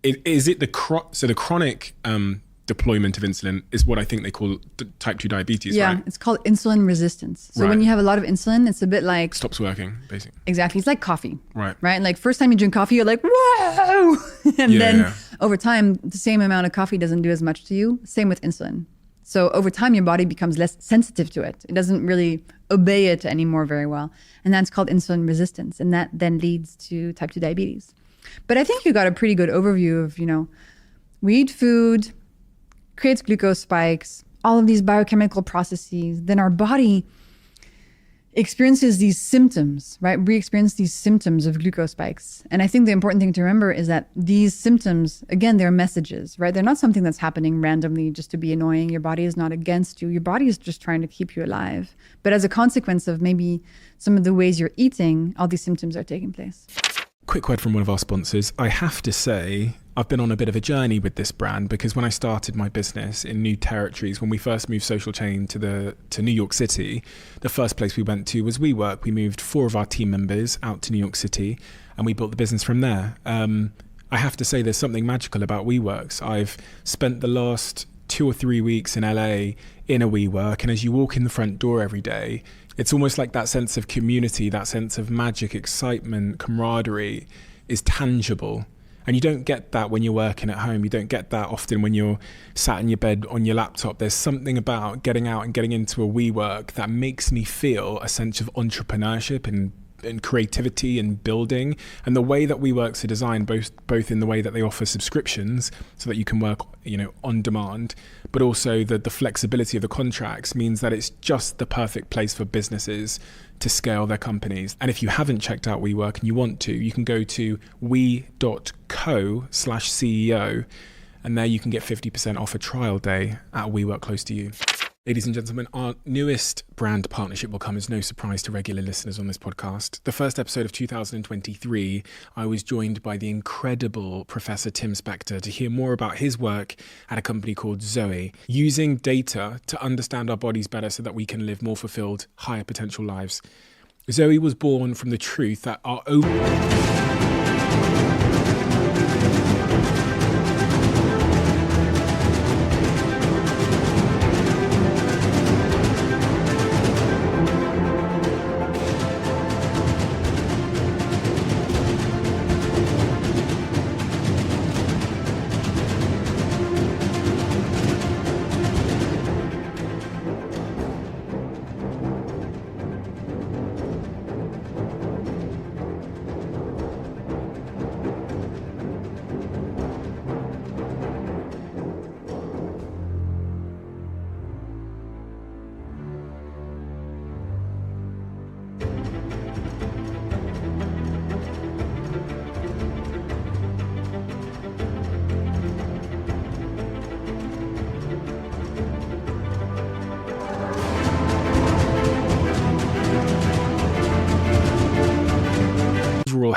Is it the chronic deployment of insulin is what I think they call type 2 diabetes,
yeah,
right?
It's called insulin resistance. So when you have a lot of insulin, it's a bit like...
Stops working, basically.
Exactly. It's like coffee.
Right.
Like first time you drink coffee, you're like, whoa! And then over time, the same amount of coffee doesn't do as much to you. Same with insulin. So over time, your body becomes less sensitive to it. It doesn't really obey it anymore very well. And that's called insulin resistance. And that then leads to type 2 diabetes. But I think you got a pretty good overview of, we eat food, creates glucose spikes, all of these biochemical processes. Then our body experiences these symptoms, right? We experience these symptoms of glucose spikes. And I think the important thing to remember is that these symptoms, again, they're messages, right? They're not something that's happening randomly just to be annoying. Your body is not against you. Your body is just trying to keep you alive. But as a consequence of maybe some of the ways you're eating, all these symptoms are taking place.
Quick word from one of our sponsors. I have to say, I've been on a bit of a journey with this brand because when I started my business in new territories, when we first moved Social Chain to New York City, the first place we went to was WeWork. We moved 4 of our team members out to New York City and we built the business from there. I have to say there's something magical about WeWorks. I've spent the last 2 or 3 weeks in LA in a WeWork, and as you walk in the front door every day, it's almost like that sense of community, that sense of magic, excitement, camaraderie is tangible. And you don't get that when you're working at home. You don't get that often when you're sat in your bed on your laptop. There's something about getting out and getting into a WeWork that makes me feel a sense of entrepreneurship and creativity and building. And the way that WeWorks are designed, both in the way that they offer subscriptions so that you can work on demand, but also the flexibility of the contracts means that it's just the perfect place for businesses to scale their companies. And if you haven't checked out WeWork and you want to, you can go to we.co/CEO and there you can get 50% off a trial day at a WeWork close to you. Ladies and gentlemen, our newest brand partnership will come as no surprise to regular listeners on this podcast. The first episode of 2023, I was joined by the incredible Professor Tim Spector to hear more about his work at a company called Zoe, using data to understand our bodies better so that we can live more fulfilled, higher potential lives. Zoe was born from the truth that our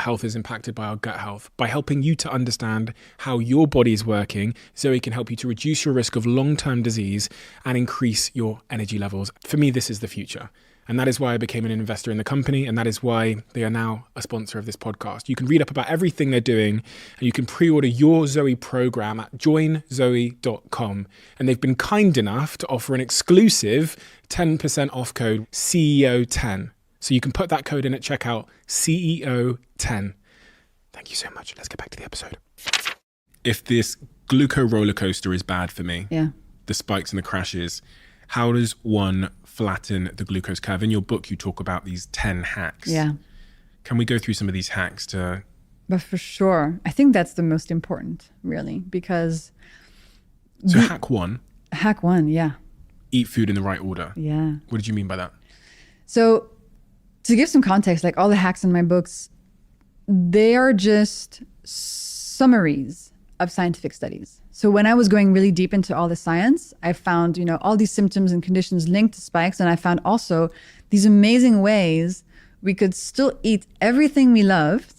health is impacted by our gut health. By helping you to understand how your body is working, Zoe can help you to reduce your risk of long-term disease and increase your energy levels. For me, this is the future. And that is why I became an investor in the company. And that is why they are now a sponsor of this podcast. You can read up about everything they're doing, and you can pre-order your Zoe program at joinzoe.com. And they've been kind enough to offer an exclusive 10% off code CEO10. So you can put that code in at checkout, CEO10. Thank you so much. Let's get back to the episode. If this gluco roller coaster is bad for me, the spikes and the crashes, how does one flatten the glucose curve? In your book, you talk about these 10 hacks.
Yeah.
Can we go through some of these hacks to...
But for sure, I think that's the most important, really, because...
So hack one.
Hack one, yeah.
Eat food in the right order.
Yeah.
What did you mean by that?
So to give some context, like all the hacks in my books, they are just summaries of scientific studies. So when I was going really deep into all the science, I found, all these symptoms and conditions linked to spikes. And I found also these amazing ways we could still eat everything we loved,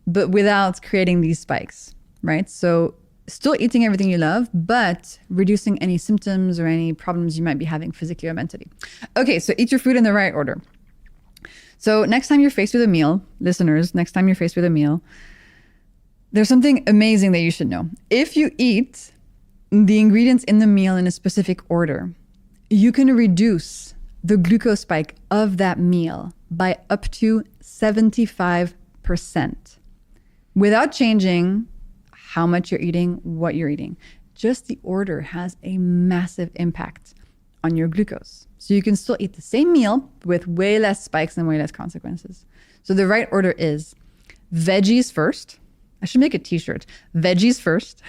but without creating these spikes, right? So still eating everything you love, but reducing any symptoms or any problems you might be having physically or mentally. Okay, so eat your food in the right order. So next time you're faced with a meal, listeners, next time you're faced with a meal, there's something amazing that you should know. If you eat the ingredients in the meal in a specific order, you can reduce the glucose spike of that meal by up to 75% without changing how much you're eating, what you're eating. Just the order has a massive impact on your glucose. So you can still eat the same meal with way less spikes and way less consequences. So the right order is veggies first. I should make a t-shirt. Veggies first,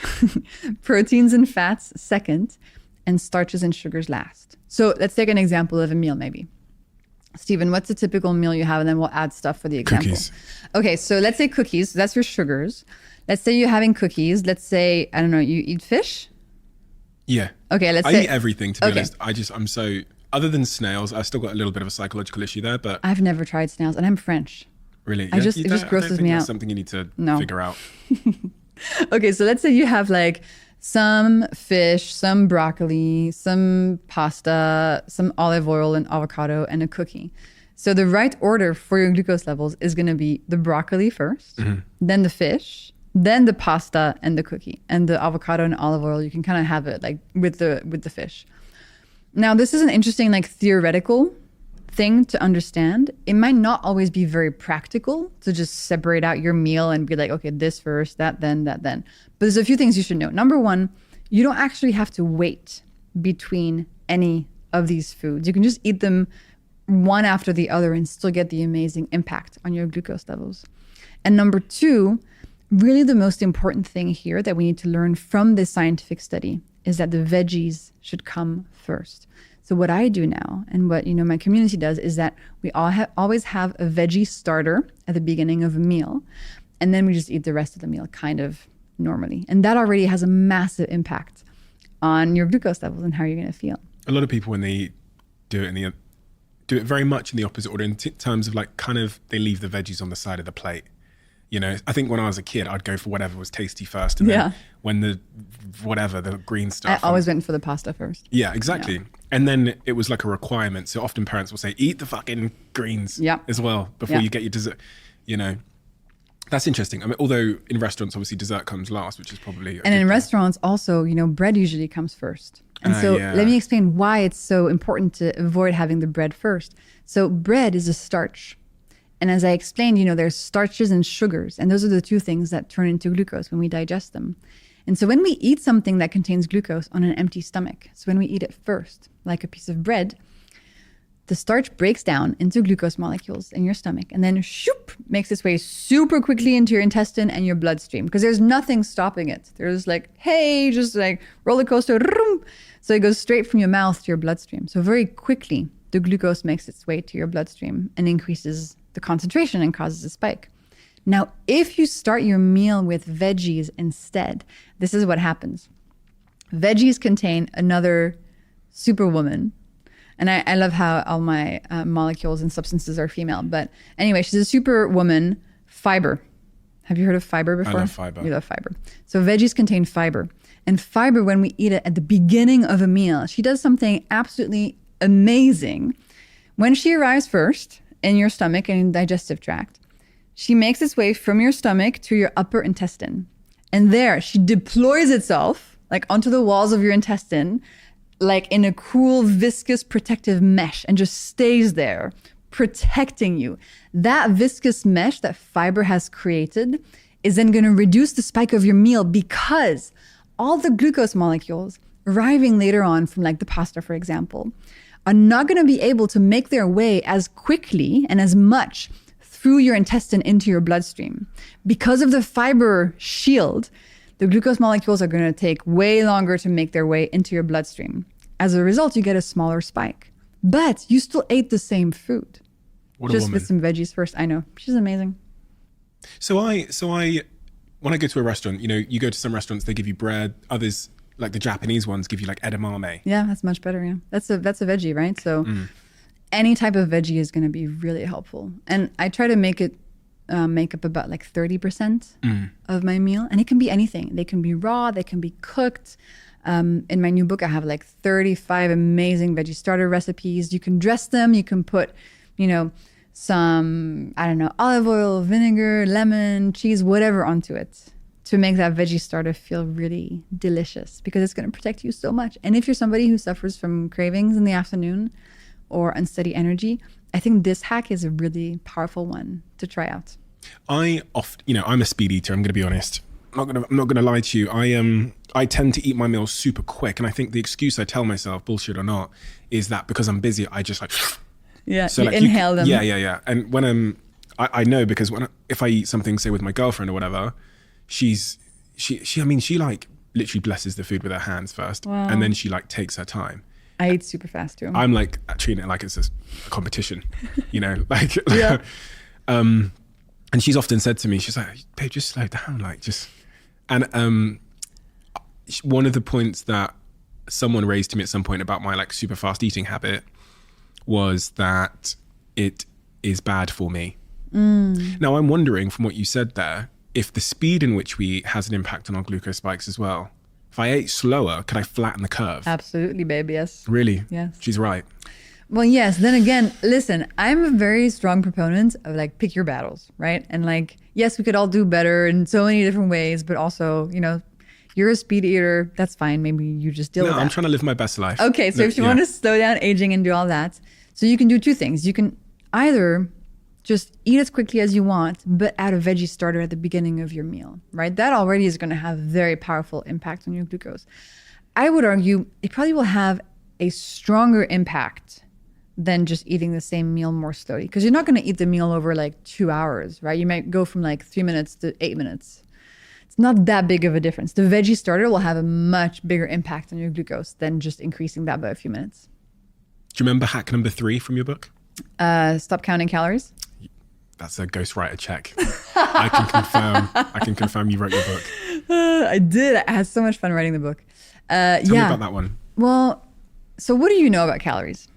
proteins and fats second, and starches and sugars last. So let's take an example of a meal maybe. Stephen, what's a typical meal you have? And then we'll add stuff for the example.
Cookies.
Okay, so let's say cookies. That's your sugars. Let's say you're having cookies. Let's say, I don't know, you eat fish?
Yeah.
Okay, let's
I
say...
eat everything, to be honest. I'm so... Other than snails, I've still got a little bit of a psychological issue there, but...
I've never tried snails, and I'm French.
Really?
It just grosses me out.
That's something you need to figure out.
Okay, so let's say you have like some fish, some broccoli, some pasta, some olive oil and avocado, and a cookie. So the right order for your glucose levels is going to be the broccoli first, then the fish, then the pasta and the cookie, and the avocado and olive oil. You can kind of have it like with the fish. Now, this is an interesting like theoretical thing to understand. It might not always be very practical to just separate out your meal and be like, okay, this first, that then, that then. But there's a few things you should know. Number one, you don't actually have to wait between any of these foods. You can just eat them one after the other and still get the amazing impact on your glucose levels. And number two, really the most important thing here that we need to learn from this scientific study is that the veggies should come first. So what I do now and what my community does is that we always have a veggie starter at the beginning of a meal, and then we just eat the rest of the meal kind of normally. And that already has a massive impact on your glucose levels and how you're going to feel.
A lot of people, when they do it very much in the opposite order in terms of like kind of they leave the veggies on the side of the plate. I think when I was a kid, I'd go for whatever was tasty first. And then when the green stuff.
I always went for the pasta first.
Yeah, exactly. Yeah. And then it was like a requirement. So often parents will say, eat the fucking greens as well before you get your dessert. That's interesting. I mean, although in restaurants, obviously dessert comes last, which is probably...
And in restaurants also, bread usually comes first. And so let me explain why it's so important to avoid having the bread first. So bread is a starch. And as I explained, there's starches and sugars, and those are the two things that turn into glucose when we digest them. And so when we eat something that contains glucose on an empty stomach, so when we eat it first, like a piece of bread, the starch breaks down into glucose molecules in your stomach and then shoop, makes its way super quickly into your intestine and your bloodstream because there's nothing stopping it. There's like, hey, just like roller coaster. So it goes straight from your mouth to your bloodstream. So very quickly, the glucose makes its way to your bloodstream and increases the concentration and causes a spike. Now, if you start your meal with veggies instead, this is what happens. Veggies contain another superwoman. And I love how all my molecules and substances are female. But anyway, she's a superwoman Fiber. Have you heard of fiber before?
I love fiber.
You love fiber. So veggies contain fiber. And fiber, when we eat it at the beginning of a meal, she does something absolutely amazing. When she arrives first in your stomach and digestive tract, she makes its way from your stomach to your upper intestine. And there, she deploys itself like onto the walls of your intestine, like in a cool, viscous, protective mesh, and just stays there, protecting you. That viscous mesh that fiber has created is then going to reduce the spike of your meal, because all the glucose molecules arriving later on from like the pasta, for example, are not going to be able to make their way as quickly and as much through your intestine into your bloodstream. Because of the fiber shield, the glucose molecules are going to take way longer to make their way into your bloodstream. As a result, you get a smaller spike. But you still ate the same food.
What
just
a woman.
with some veggies first. I know. She's amazing.
So I, when I go to a restaurant, you know, you go to some restaurants, they give you bread. Others, like the Japanese ones, give you like edamame.
Yeah, that's much better. Yeah, that's a veggie, right? So any type of veggie is going to be really helpful. And I try to make it make up about like 30% of my meal, and it can be anything. They can be raw, they can be cooked. In my new book, I have like 35 amazing veggie starter recipes. You can dress them. You can put, you know, some, I don't know, olive oil, vinegar, lemon, cheese, whatever onto it to make that veggie starter feel really delicious, because it's going to protect you so much. And if you're somebody who suffers from cravings in the afternoon or unsteady energy, I think this hack is a really powerful one to try out.
I'm a speed eater. I'm going to be honest. I'm not going to lie to you. I tend to eat my meals super quick, and I think the excuse I tell myself, bullshit or not, is that because I'm busy, I just like.
Yeah,
So
you
like
inhale them.
Yeah. And when I know, because if I eat something, say with my girlfriend or whatever, she like literally blesses the food with her hands first,
Wow.
and then she like takes her time.
I eat super fast too.
I'm like treating it like it's a competition, you know, like.
Yeah.
And she's often said to me, she's like, babe, just slow down, like just. And one of the points that someone raised to me at some point about my like super fast eating habit was that it is bad for me. Now I'm wondering, from what you said there, if the speed in which we eat has an impact on our glucose spikes as well. If I ate slower, could I flatten the curve?
Absolutely, babe. Yes.
Really?
Yes.
She's right.
Well, yes. Then again, listen, I'm a very strong proponent of like pick your battles, right? And like, yes, we could all do better in so many different ways, but also, you know, you're a speed eater. That's fine. Maybe you just deal with that.
I'm trying to live my best life.
Okay, so if you want to slow down aging and do all that, so you can do two things. You can either just eat as quickly as you want, but add a veggie starter at the beginning of your meal, right? That already is going to have very powerful impact on your glucose. I would argue it probably will have a stronger impact than just eating the same meal more slowly, because you're not going to eat the meal over like 2 hours, right? You might go from like 3 minutes to 8 minutes. It's not that big of a difference. The veggie starter will have a much bigger impact on your glucose than just increasing that by a few minutes.
Do you remember hack number 3 from your book?
Stop counting calories.
That's a ghostwriter check. I can confirm you wrote your book.
I did. I had so much fun writing the book.
Tell me about that one.
Well, so what do you know about calories?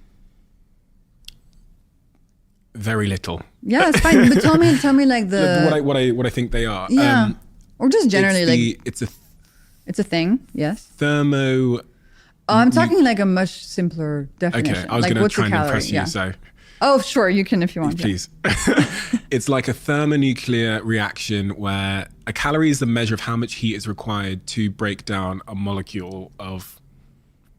Very little.
Yeah, it's fine. But tell me like the
What I think they are.
yeah, or just generally
it's
it's a thing. Yes.
Thermo.
Oh, I'm talking like a much simpler definition.
Okay, I was
like,
going to
what's
try
a
and
calorie?
impress you.
Yeah.
So
Oh, sure, you can if you want.
please. It's like a thermonuclear reaction where a calorie is the measure of how much heat is required to break down a molecule of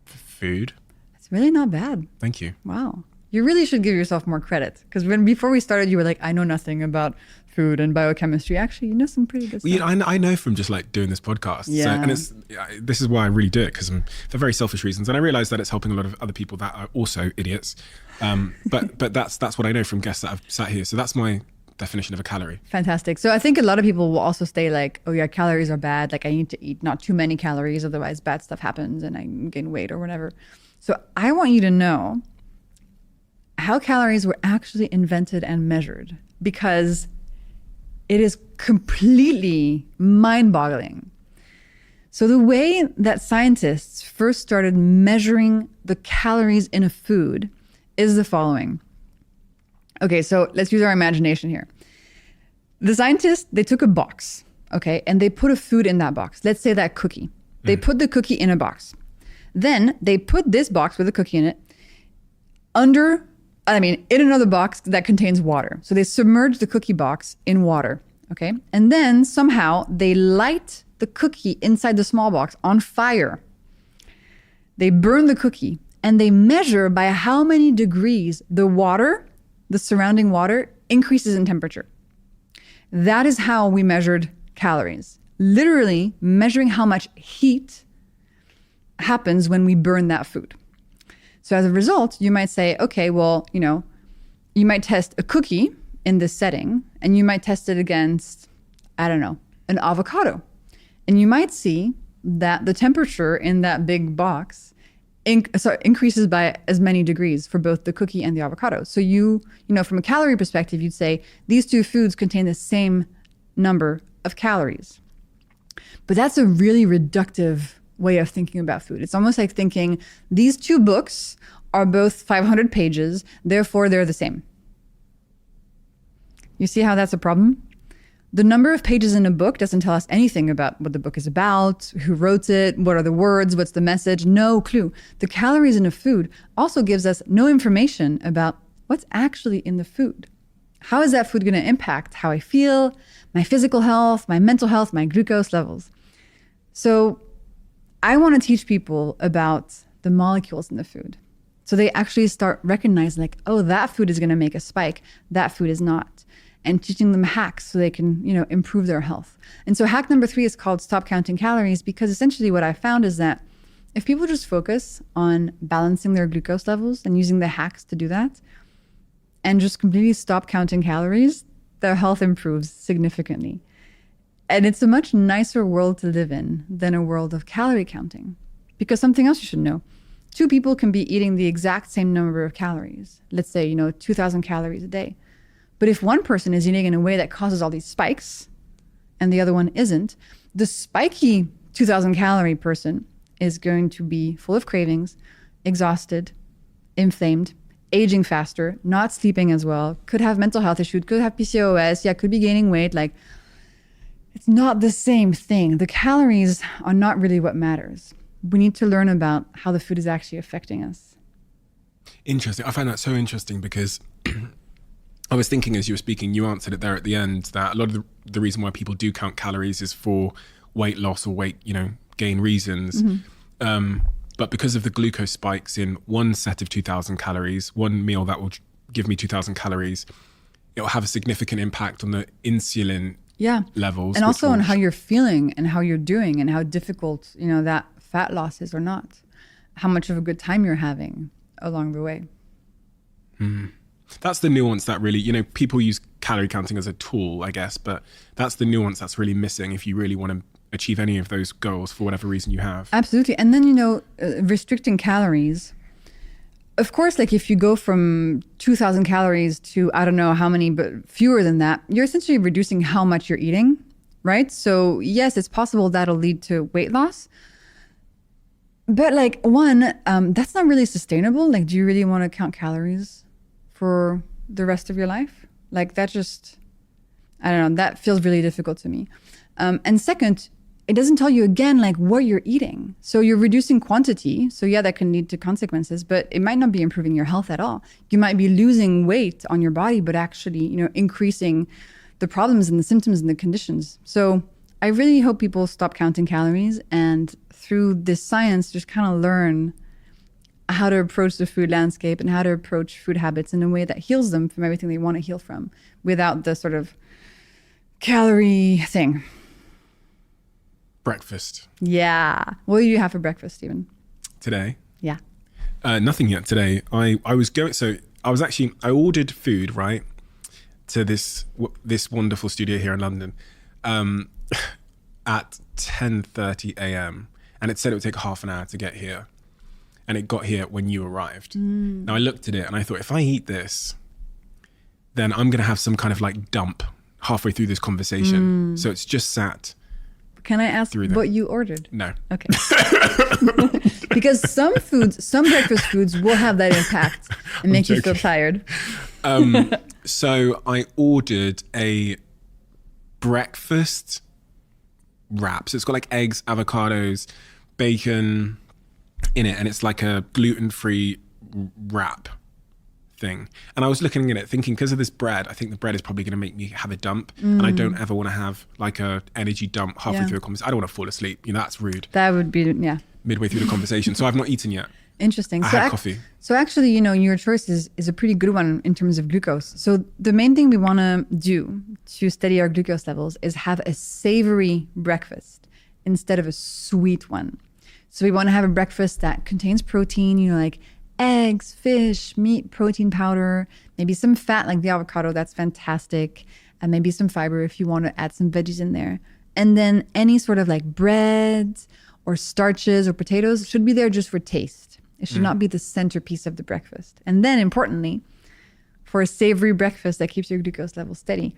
food.
It's really not bad.
Thank you.
Wow. You really should give yourself more credit, because before we started, you were like, I know nothing about food and biochemistry. Actually, you know some pretty good stuff.
Well, I know from just like doing this podcast.
Yeah.
So, and this is why I really do it, because for very selfish reasons. And I realize that it's helping a lot of other people that are also idiots. But that's what I know from guests that have sat here. So that's my definition of a calorie.
Fantastic. So I think a lot of people will also say like, oh yeah, calories are bad. Like I need to eat not too many calories, otherwise bad stuff happens and I gain weight or whatever. So I want you to know how calories were actually invented and measured, because it is completely mind-boggling. So the way that scientists first started measuring the calories in a food is the following. Okay, so let's use our imagination here. The scientists, they took a box, okay, and they put a food in that box. Let's say that cookie. They put the cookie in a box. Then they put this box with a cookie in it in another box that contains water. So they submerge the cookie box in water, okay? And then somehow they light the cookie inside the small box on fire. They burn the cookie and they measure by how many degrees the water, the surrounding water, increases in temperature. That is how we measured calories. Literally measuring how much heat happens when we burn that food. So as a result, you might say, okay, well, you might test a cookie in this setting and you might test it against, an avocado. And you might see that the temperature in that big box increases by as many degrees for both the cookie and the avocado. So from a calorie perspective, you'd say these two foods contain the same number of calories. But that's a really reductive way of thinking about food. It's almost like thinking these two books are both 500 pages, therefore they're the same. You see how that's a problem? The number of pages in a book doesn't tell us anything about what the book is about, who wrote it, what are the words, what's the message, no clue. The calories in a food also gives us no information about what's actually in the food. How is that food going to impact how I feel, my physical health, my mental health, my glucose levels? So I want to teach people about the molecules in the food. So they actually start recognizing that food is going to make a spike, that food is not. And teaching them hacks so they can, improve their health. And so hack number 3 is called stop counting calories, because essentially what I found is that if people just focus on balancing their glucose levels and using the hacks to do that, and just completely stop counting calories, their health improves significantly. And it's a much nicer world to live in than a world of calorie counting. Because something else you should know, 2 people can be eating the exact same number of calories. Let's say, 2,000 calories a day. But if one person is eating in a way that causes all these spikes and the other one isn't, the spiky 2,000 calorie person is going to be full of cravings, exhausted, inflamed, aging faster, not sleeping as well, could have mental health issues, could have PCOS, could be gaining weight. It's not the same thing. The calories are not really what matters. We need to learn about how the food is actually affecting us.
Interesting. I find that so interesting because I was thinking as you were speaking, you answered it there at the end, that a lot of the reason why people do count calories is for weight loss or weight, gain reasons. Mm-hmm. But because of the glucose spikes in one set of 2,000 calories, one meal that will give me 2,000 calories, it will have a significant impact on the insulin levels.
And also on how you're feeling and how you're doing and how difficult, that fat loss is or not. How much of a good time you're having along the way.
Mm. That's the nuance that really, people use calorie counting as a tool, I guess, but that's the nuance that's really missing if you really want to achieve any of those goals for whatever reason you have.
Absolutely. And then, restricting calories. Of course, if you go from 2,000 calories to, I don't know how many, but fewer than that, you're essentially reducing how much you're eating, right? So yes, it's possible that'll lead to weight loss. But that's not really sustainable. Do you really want to count calories for the rest of your life? That just, I don't know, that feels really difficult to me. And second, it doesn't tell you again, what you're eating. So you're reducing quantity. So that can lead to consequences, but it might not be improving your health at all. You might be losing weight on your body, but actually, increasing the problems and the symptoms and the conditions. So I really hope people stop counting calories and through this science, just kind of learn how to approach the food landscape and how to approach food habits in a way that heals them from everything they want to heal from without the sort of calorie thing.
Breakfast.
Yeah. What do you have for breakfast, Stephen?
Today?
Yeah.
Nothing yet today. I ordered food, right, to this wonderful studio here in London at 10:30 a.m. And it said it would take half an hour to get here. And it got here when you arrived. Now I looked at it and I thought, if I eat this, then I'm going to have some kind of dump halfway through this conversation. So it's just sat.
Can I ask what you ordered?
No.
Okay. Because some breakfast foods will have that impact and make you feel tired.
So I ordered a breakfast wrap. So it's got like eggs, avocados, bacon in it, and it's like a gluten-free wrap thing. And I was looking at it thinking, because of this bread, I think the bread is probably going to make me have a dump. And I don't ever want to have like a energy dump halfway through a conversation. I don't want to fall asleep. You know, that's rude.
That would be, yeah.
Midway through the conversation. So I've not eaten yet.
Interesting.
I had coffee.
So actually, you know, your choice is a pretty good one in terms of glucose. So the main thing we want to do to steady our glucose levels is have a savory breakfast instead of a sweet one. So we want to have a breakfast that contains protein, you know, like eggs, fish, meat, protein powder, maybe some fat like the avocado, that's fantastic, and maybe some fiber if you want to add some veggies in there. And then any sort of like breads or starches or potatoes should be there just for taste. It should not be the centerpiece of the breakfast. And then importantly, for a savory breakfast that keeps your glucose level steady,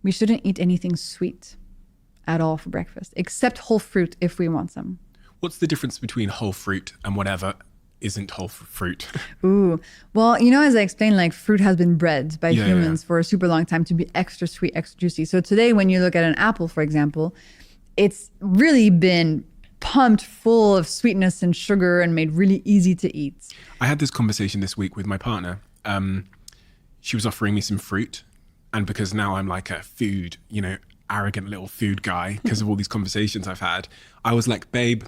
we shouldn't eat anything sweet at all for breakfast, except whole fruit if we want some.
What's the difference between whole fruit and whatever isn't whole fruit?
Ooh, well, you know, as I explained, like fruit has been bred by humans for a super long time to be extra sweet, extra juicy. So today, when you look at an apple, for example, it's really been pumped full of sweetness and sugar and made really easy to eat.
I had this conversation this week with my partner. She was offering me some fruit. And because now I'm like a food, you know, arrogant little food guy because of all these conversations I've had, I was like, babe,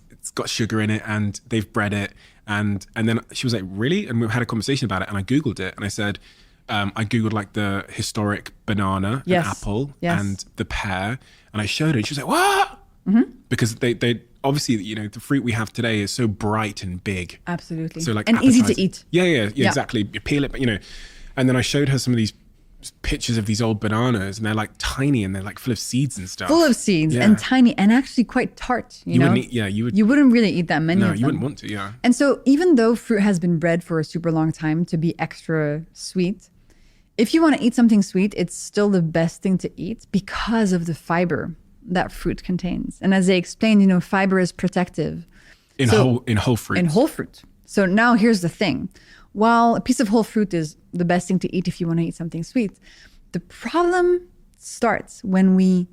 it's got sugar in it and they've bred it. And then she was like, really? And we had a conversation about it. And I Googled it and I said, I Googled like the historic banana, and apple, and the pear. And I showed her and she was like, what? Because they obviously, you know, the fruit we have today is so bright and big.
Absolutely.
So like
and easy to eat.
Yeah, exactly. You peel it, but you know. And then I showed her some of these pictures of these old bananas and they're like tiny and they're like full of seeds and stuff.
Full of seeds and tiny and actually quite tart, you know?
You
wouldn't really eat that many of them.
No, you wouldn't want to, yeah.
And so even though fruit has been bred for a super long time to be extra sweet, if you want to eat something sweet, it's still the best thing to eat because of the fiber that fruit contains. And as I explained, you know, fiber is protective.
In whole fruit.
In whole fruit. So now here's the thing. While a piece of whole fruit is the best thing to eat if you want to eat something sweet, the problem starts when we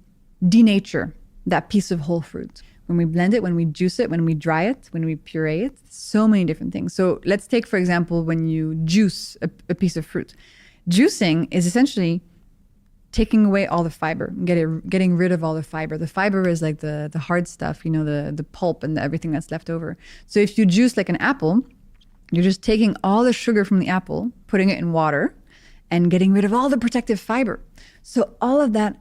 denature that piece of whole fruit. When we blend it, when we juice it, when we dry it, when we puree it, so many different things. So let's take, for example, when you juice a piece of fruit. Juicing is essentially taking away all the fiber, getting rid of all the fiber. The fiber is like the hard stuff, you know, the pulp and everything that's left over. So if you juice like an apple, you're just taking all the sugar from the apple, putting it in water, and getting rid of all the protective fiber. So all of that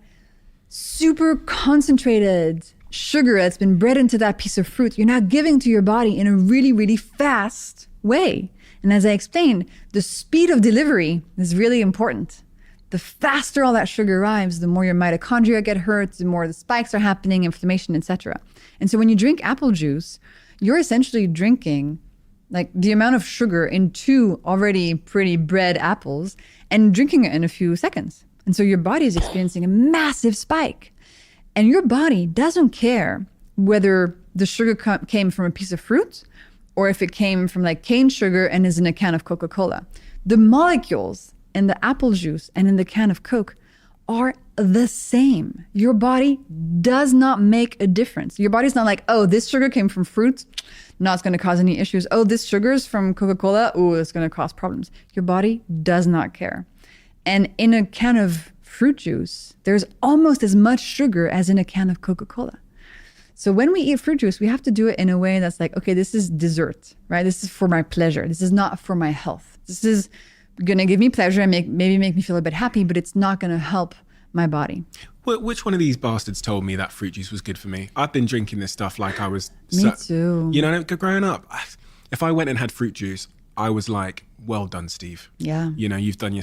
super concentrated sugar that's been bred into that piece of fruit, you're now giving to your body in a really, really fast way. And as I explained, the speed of delivery is really important. The faster all that sugar arrives, the more your mitochondria get hurt, the more the spikes are happening, inflammation, etc. And so when you drink apple juice, you're essentially drinking like the amount of sugar in 2 already pretty bred apples and drinking it in a few seconds. And so your body is experiencing a massive spike. And your body doesn't care whether the sugar came from a piece of fruit or if it came from like cane sugar and is in a can of Coca-Cola. The molecules in the apple juice and in the can of Coke are the same. Your body does not make a difference. Your body's not like, oh, this sugar came from fruit. No, it's going to cause any issues. Oh, this sugar's from Coca-Cola. Oh, it's going to cause problems. Your body does not care. And in a can of fruit juice, there's almost as much sugar as in a can of Coca-Cola. So when we eat fruit juice, we have to do it in a way that's like, okay, this is dessert, right? This is for my pleasure. This is not for my health. This is going to give me pleasure and maybe make me feel a bit happy, but it's not going to help my body.
Which one of these bastards told me that fruit juice was good for me? I've been drinking this stuff like I was...
Me too.
You know, growing up, if I went and had fruit juice, I was like, well done, Steve.
Yeah.
You know, you've done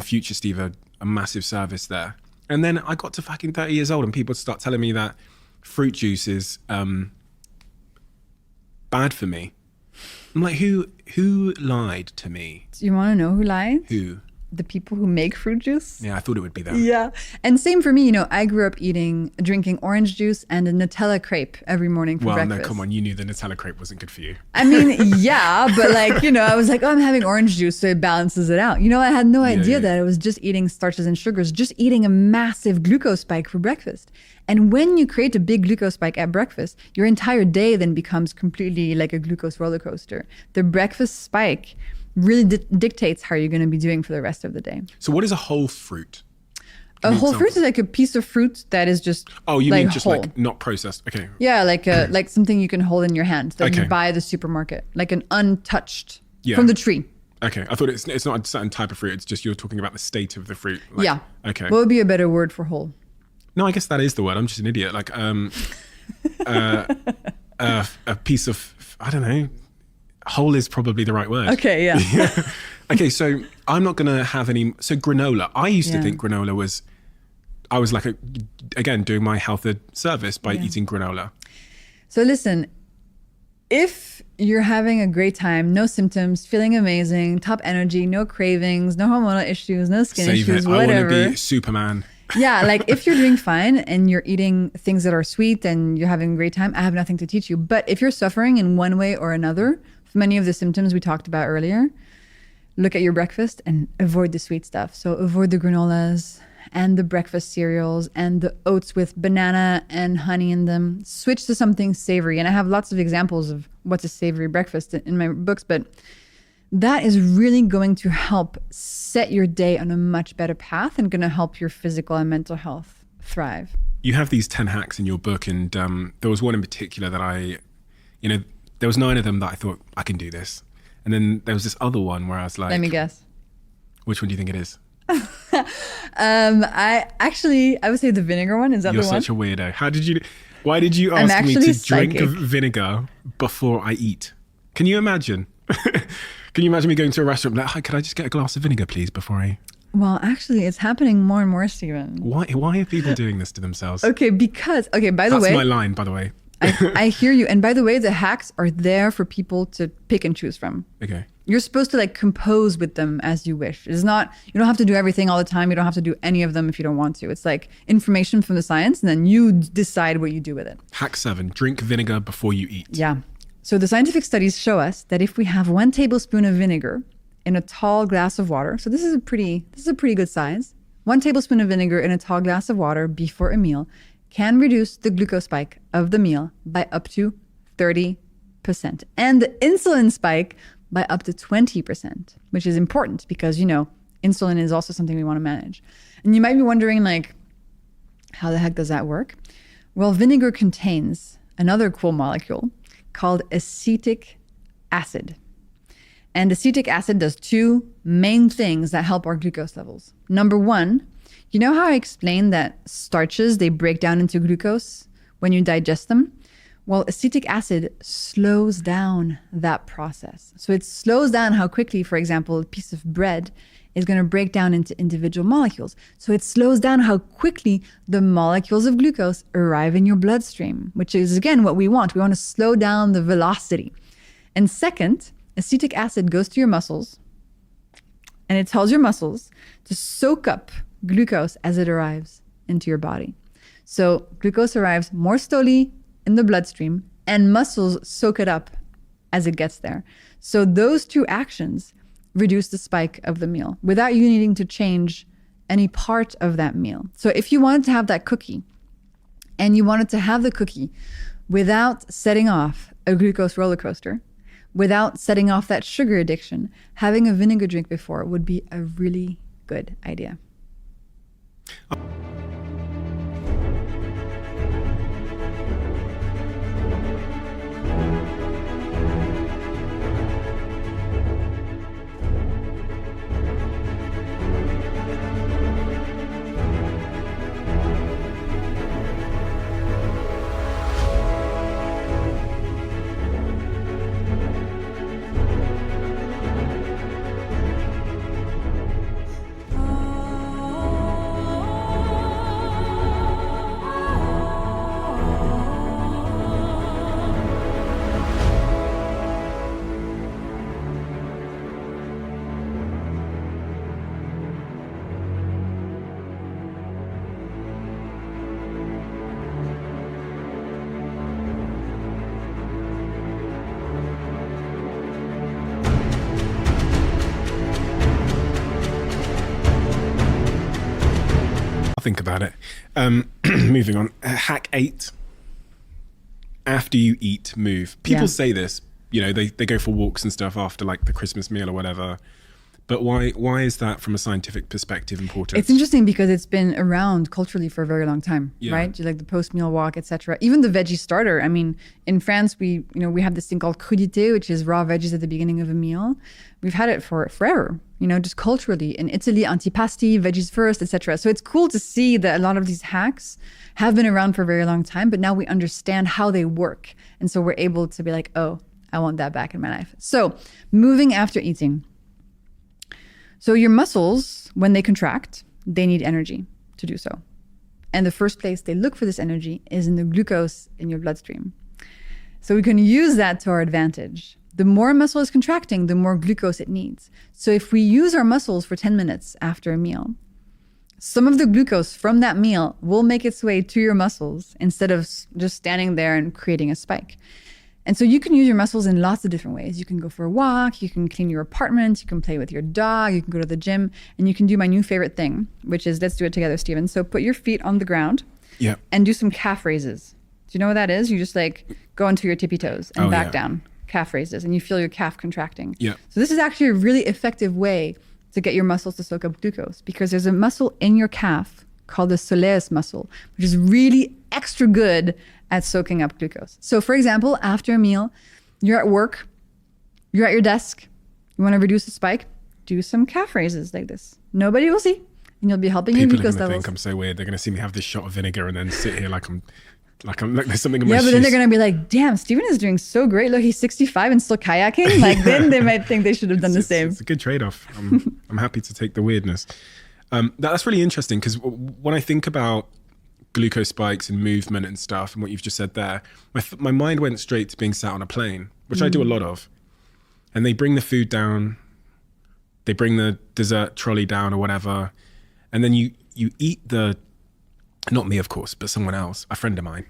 future Steve a massive service there. And then I got to fucking 30 years old and people start telling me that fruit juice is bad for me. I'm like, who lied to me?
Do you want to know who lied?
Who?
the people who make fruit juice.
Yeah, I thought it would be that.
Yeah. And same for me, you know, I grew up drinking orange juice and a Nutella crepe every morning for breakfast.
Well, no, come on. You knew the Nutella crepe wasn't good for you.
I mean, yeah, but like, you know, I was like, oh, I'm having orange juice, so it balances it out. You know, I had no idea that I was just eating starches and sugars, just eating a massive glucose spike for breakfast. And when you create a big glucose spike at breakfast, your entire day then becomes completely like a glucose roller coaster. The breakfast spike really dictates how you're going to be doing for the rest of the day.
So what is a whole fruit?
A whole fruit is like a piece of fruit that is just
you
like
mean just
whole.
like not processed? Okay.
Yeah, like like something you can hold in your hand that you buy at the supermarket, like an untouched from the tree.
Okay, I thought it's not a certain type of fruit. It's just you're talking about the state of the fruit. Like,
yeah.
Okay.
What would be a better word for whole?
No, I guess that is the word. I'm just an idiot. Like a piece of, I don't know. Whole is probably the right word.
Okay, yeah.
Okay, so I'm not gonna have any. So granola. I used to think granola was. I was like, again, doing my health a service by eating granola.
So listen, if you're having a great time, no symptoms, feeling amazing, top energy, no cravings, no hormonal issues, no skin issues, whatever.
I want to be Superman.
Yeah, like if you're doing fine and you're eating things that are sweet and you're having a great time, I have nothing to teach you. But if you're suffering in one way or another, for many of the symptoms we talked about earlier, look at your breakfast and avoid the sweet stuff. So avoid the granolas and the breakfast cereals and the oats with banana and honey in them. Switch to something savory. And I have lots of examples of what's a savory breakfast in my books, but that is really going to help set your day on a much better path and going to help your physical and mental health thrive.
You have these 10 hacks in your book, and there was one in particular that there was 9 of them that I thought, I can do this. And then there was this other one where I was like...
Let me guess.
Which one do you think it is?
I would say the vinegar one. Is that
You're
the one?
such a weirdo. Why did you ask me to drink vinegar before I eat? Can you imagine? Can you imagine me going to a restaurant like, hi, could I just get a glass of vinegar, please, before I...
Well, actually, it's happening more and more, Stephen.
Why are people doing this to themselves?
By the way...
That's my line, by the way.
I hear you. And by the way, the hacks are there for people to pick and choose from.
Okay.
You're supposed to like compose with them as you wish. It's not, you don't have to do everything all the time. You don't have to do any of them if you don't want to. It's like information from the science and then you decide what you do with it.
Hack 7, drink vinegar before you eat.
Yeah. So the scientific studies show us that if we have 1 tablespoon of vinegar in a tall glass of water, so this is a pretty good size, 1 tablespoon of vinegar in a tall glass of water before a meal can reduce the glucose spike of the meal by up to 30%. And the insulin spike by up to 20%, which is important because, you know, insulin is also something we want to manage. And you might be wondering, like, how the heck does that work? Well, vinegar contains another cool molecule called acetic acid. And acetic acid does 2 main things that help our glucose levels. Number 1, you know how I explained that starches, they break down into glucose when you digest them? Well, acetic acid slows down that process. So it slows down how quickly, for example, a piece of bread is going to break down into individual molecules. So it slows down how quickly the molecules of glucose arrive in your bloodstream, which is, again, what we want. We want to slow down the velocity. And second, acetic acid goes to your muscles and it tells your muscles to soak up glucose as it arrives into your body. So glucose arrives more slowly in the bloodstream and muscles soak it up as it gets there. So those 2 actions reduce the spike of the meal without you needing to change any part of that meal. So if you wanted to have that cookie and you wanted to have the cookie without setting off a glucose roller coaster, without setting off that sugar addiction, having a vinegar drink before would be a really good idea.
think about it. Moving on. Hack 8. After you eat, move. People say this, they go for walks and stuff after like the Christmas meal or whatever. But why is that from a scientific perspective important?
It's interesting because it's been around culturally for a very long time, right? Like the post-meal walk, etc. Even the veggie starter. I mean, in France, we have this thing called crudité, which is raw veggies at the beginning of a meal. We've had it for forever, just culturally. In Italy, antipasti, veggies first, etc. So it's cool to see that a lot of these hacks have been around for a very long time, but now we understand how they work. And so we're able to be like, oh, I want that back in my life. So moving after eating. So your muscles, when they contract, they need energy to do so. And the first place they look for this energy is in the glucose in your bloodstream. So we can use that to our advantage. The more a muscle is contracting, the more glucose it needs. So if we use our muscles for 10 minutes after a meal, some of the glucose from that meal will make its way to your muscles instead of just standing there and creating a spike. And so you can use your muscles in lots of different ways. You can go for a walk, you can clean your apartment, you can play with your dog, you can go to the gym, and you can do my new favorite thing, which is, let's do it together, Steven. So put your feet on the ground and do some calf raises. Do you know what that is? You just like go into your tippy toes and back down, calf raises, and you feel your calf contracting. Yeah. So this is actually a really effective way to get your muscles to soak up glucose, because there's a muscle in your calf called the soleus muscle, which is really extra good at soaking up glucose. So for example, after a meal, you're at work, you're at your desk, you want to reduce the spike, do some calf raises like this. Nobody will see, and you'll be helping your glucose levels.
People are going to think I'm so weird. They're going to see me have this shot of vinegar and then sit here like there's something in my shoes.
Yeah, but then they're going to be like, damn, Steven is doing so great. Look, he's 65 and still kayaking. Like then they might think they should have done the same.
It's a good trade-off. I'm happy to take the weirdness. That's really interesting, because when I think about glucose spikes and movement and stuff and what you've just said there, my mind went straight to being sat on a plane, which I do a lot of. And they bring the food down, they bring the dessert trolley down or whatever. And then you eat not me, of course, but someone else, a friend of mine.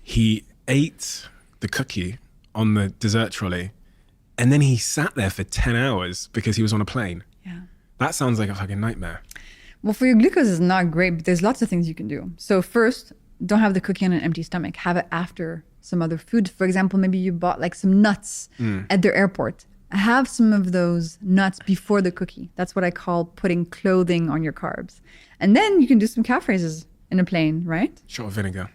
He ate the cookie on the dessert trolley, and then he sat there for 10 hours because he was on a plane. Yeah. That sounds like a fucking nightmare.
Well, for your glucose, it's not great, but there's lots of things you can do. So first, don't have the cookie on an empty stomach. Have it after some other food. For example, maybe you bought like some nuts at the airport. Have some of those nuts before the cookie. That's what I call putting clothing on your carbs. And then you can do some calf raises in a plane, right?
Shot of vinegar.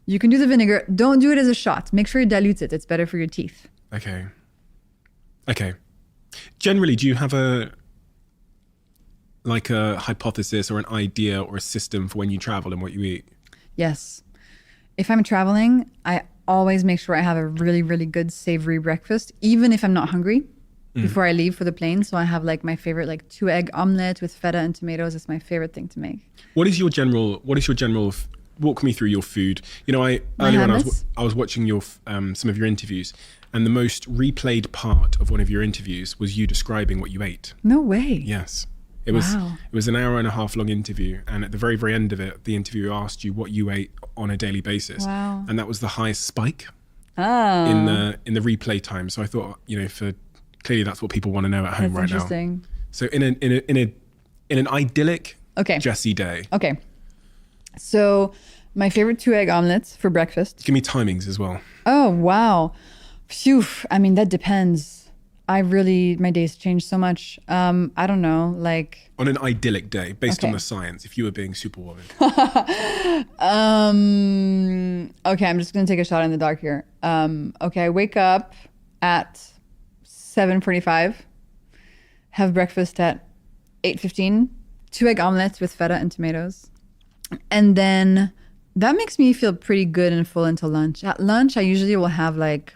You can do the vinegar. Don't do it as a shot. Make sure you dilute it. It's better for your teeth.
Okay. Generally, do you have a hypothesis or an idea or a system for when you travel and what you eat?
Yes. If I'm traveling, I always make sure I have a really, really good savory breakfast, even if I'm not hungry, before I leave for the plane. So I have like my favorite 2-egg omelet with feta and tomatoes. It's my favorite thing to make. What is your general,
walk me through your food. Earlier on I was watching your some of your interviews, and the most replayed part of one of your interviews was you describing what you ate.
No way.
Yes. It was an hour and a half long interview, and at the very, very end of it, the interviewer asked you what you ate on a daily basis. Wow. And that was the highest spike in the replay time. So I thought, clearly that's what people want to know at home right now.
Interesting.
So in an idyllic Jessie day.
Okay. So my favorite 2-egg omelets for breakfast.
Give me timings as well.
Oh, wow. Phew. I mean, that depends. My days change so much. I don't know, like...
On an idyllic day, based on the science, if you were being Superwoman.
Okay, I'm just going to take a shot in the dark here. I wake up at 7:45, have breakfast at 8:15, 2-egg omelets with feta and tomatoes. And then that makes me feel pretty good and full until lunch. At lunch, I usually will have like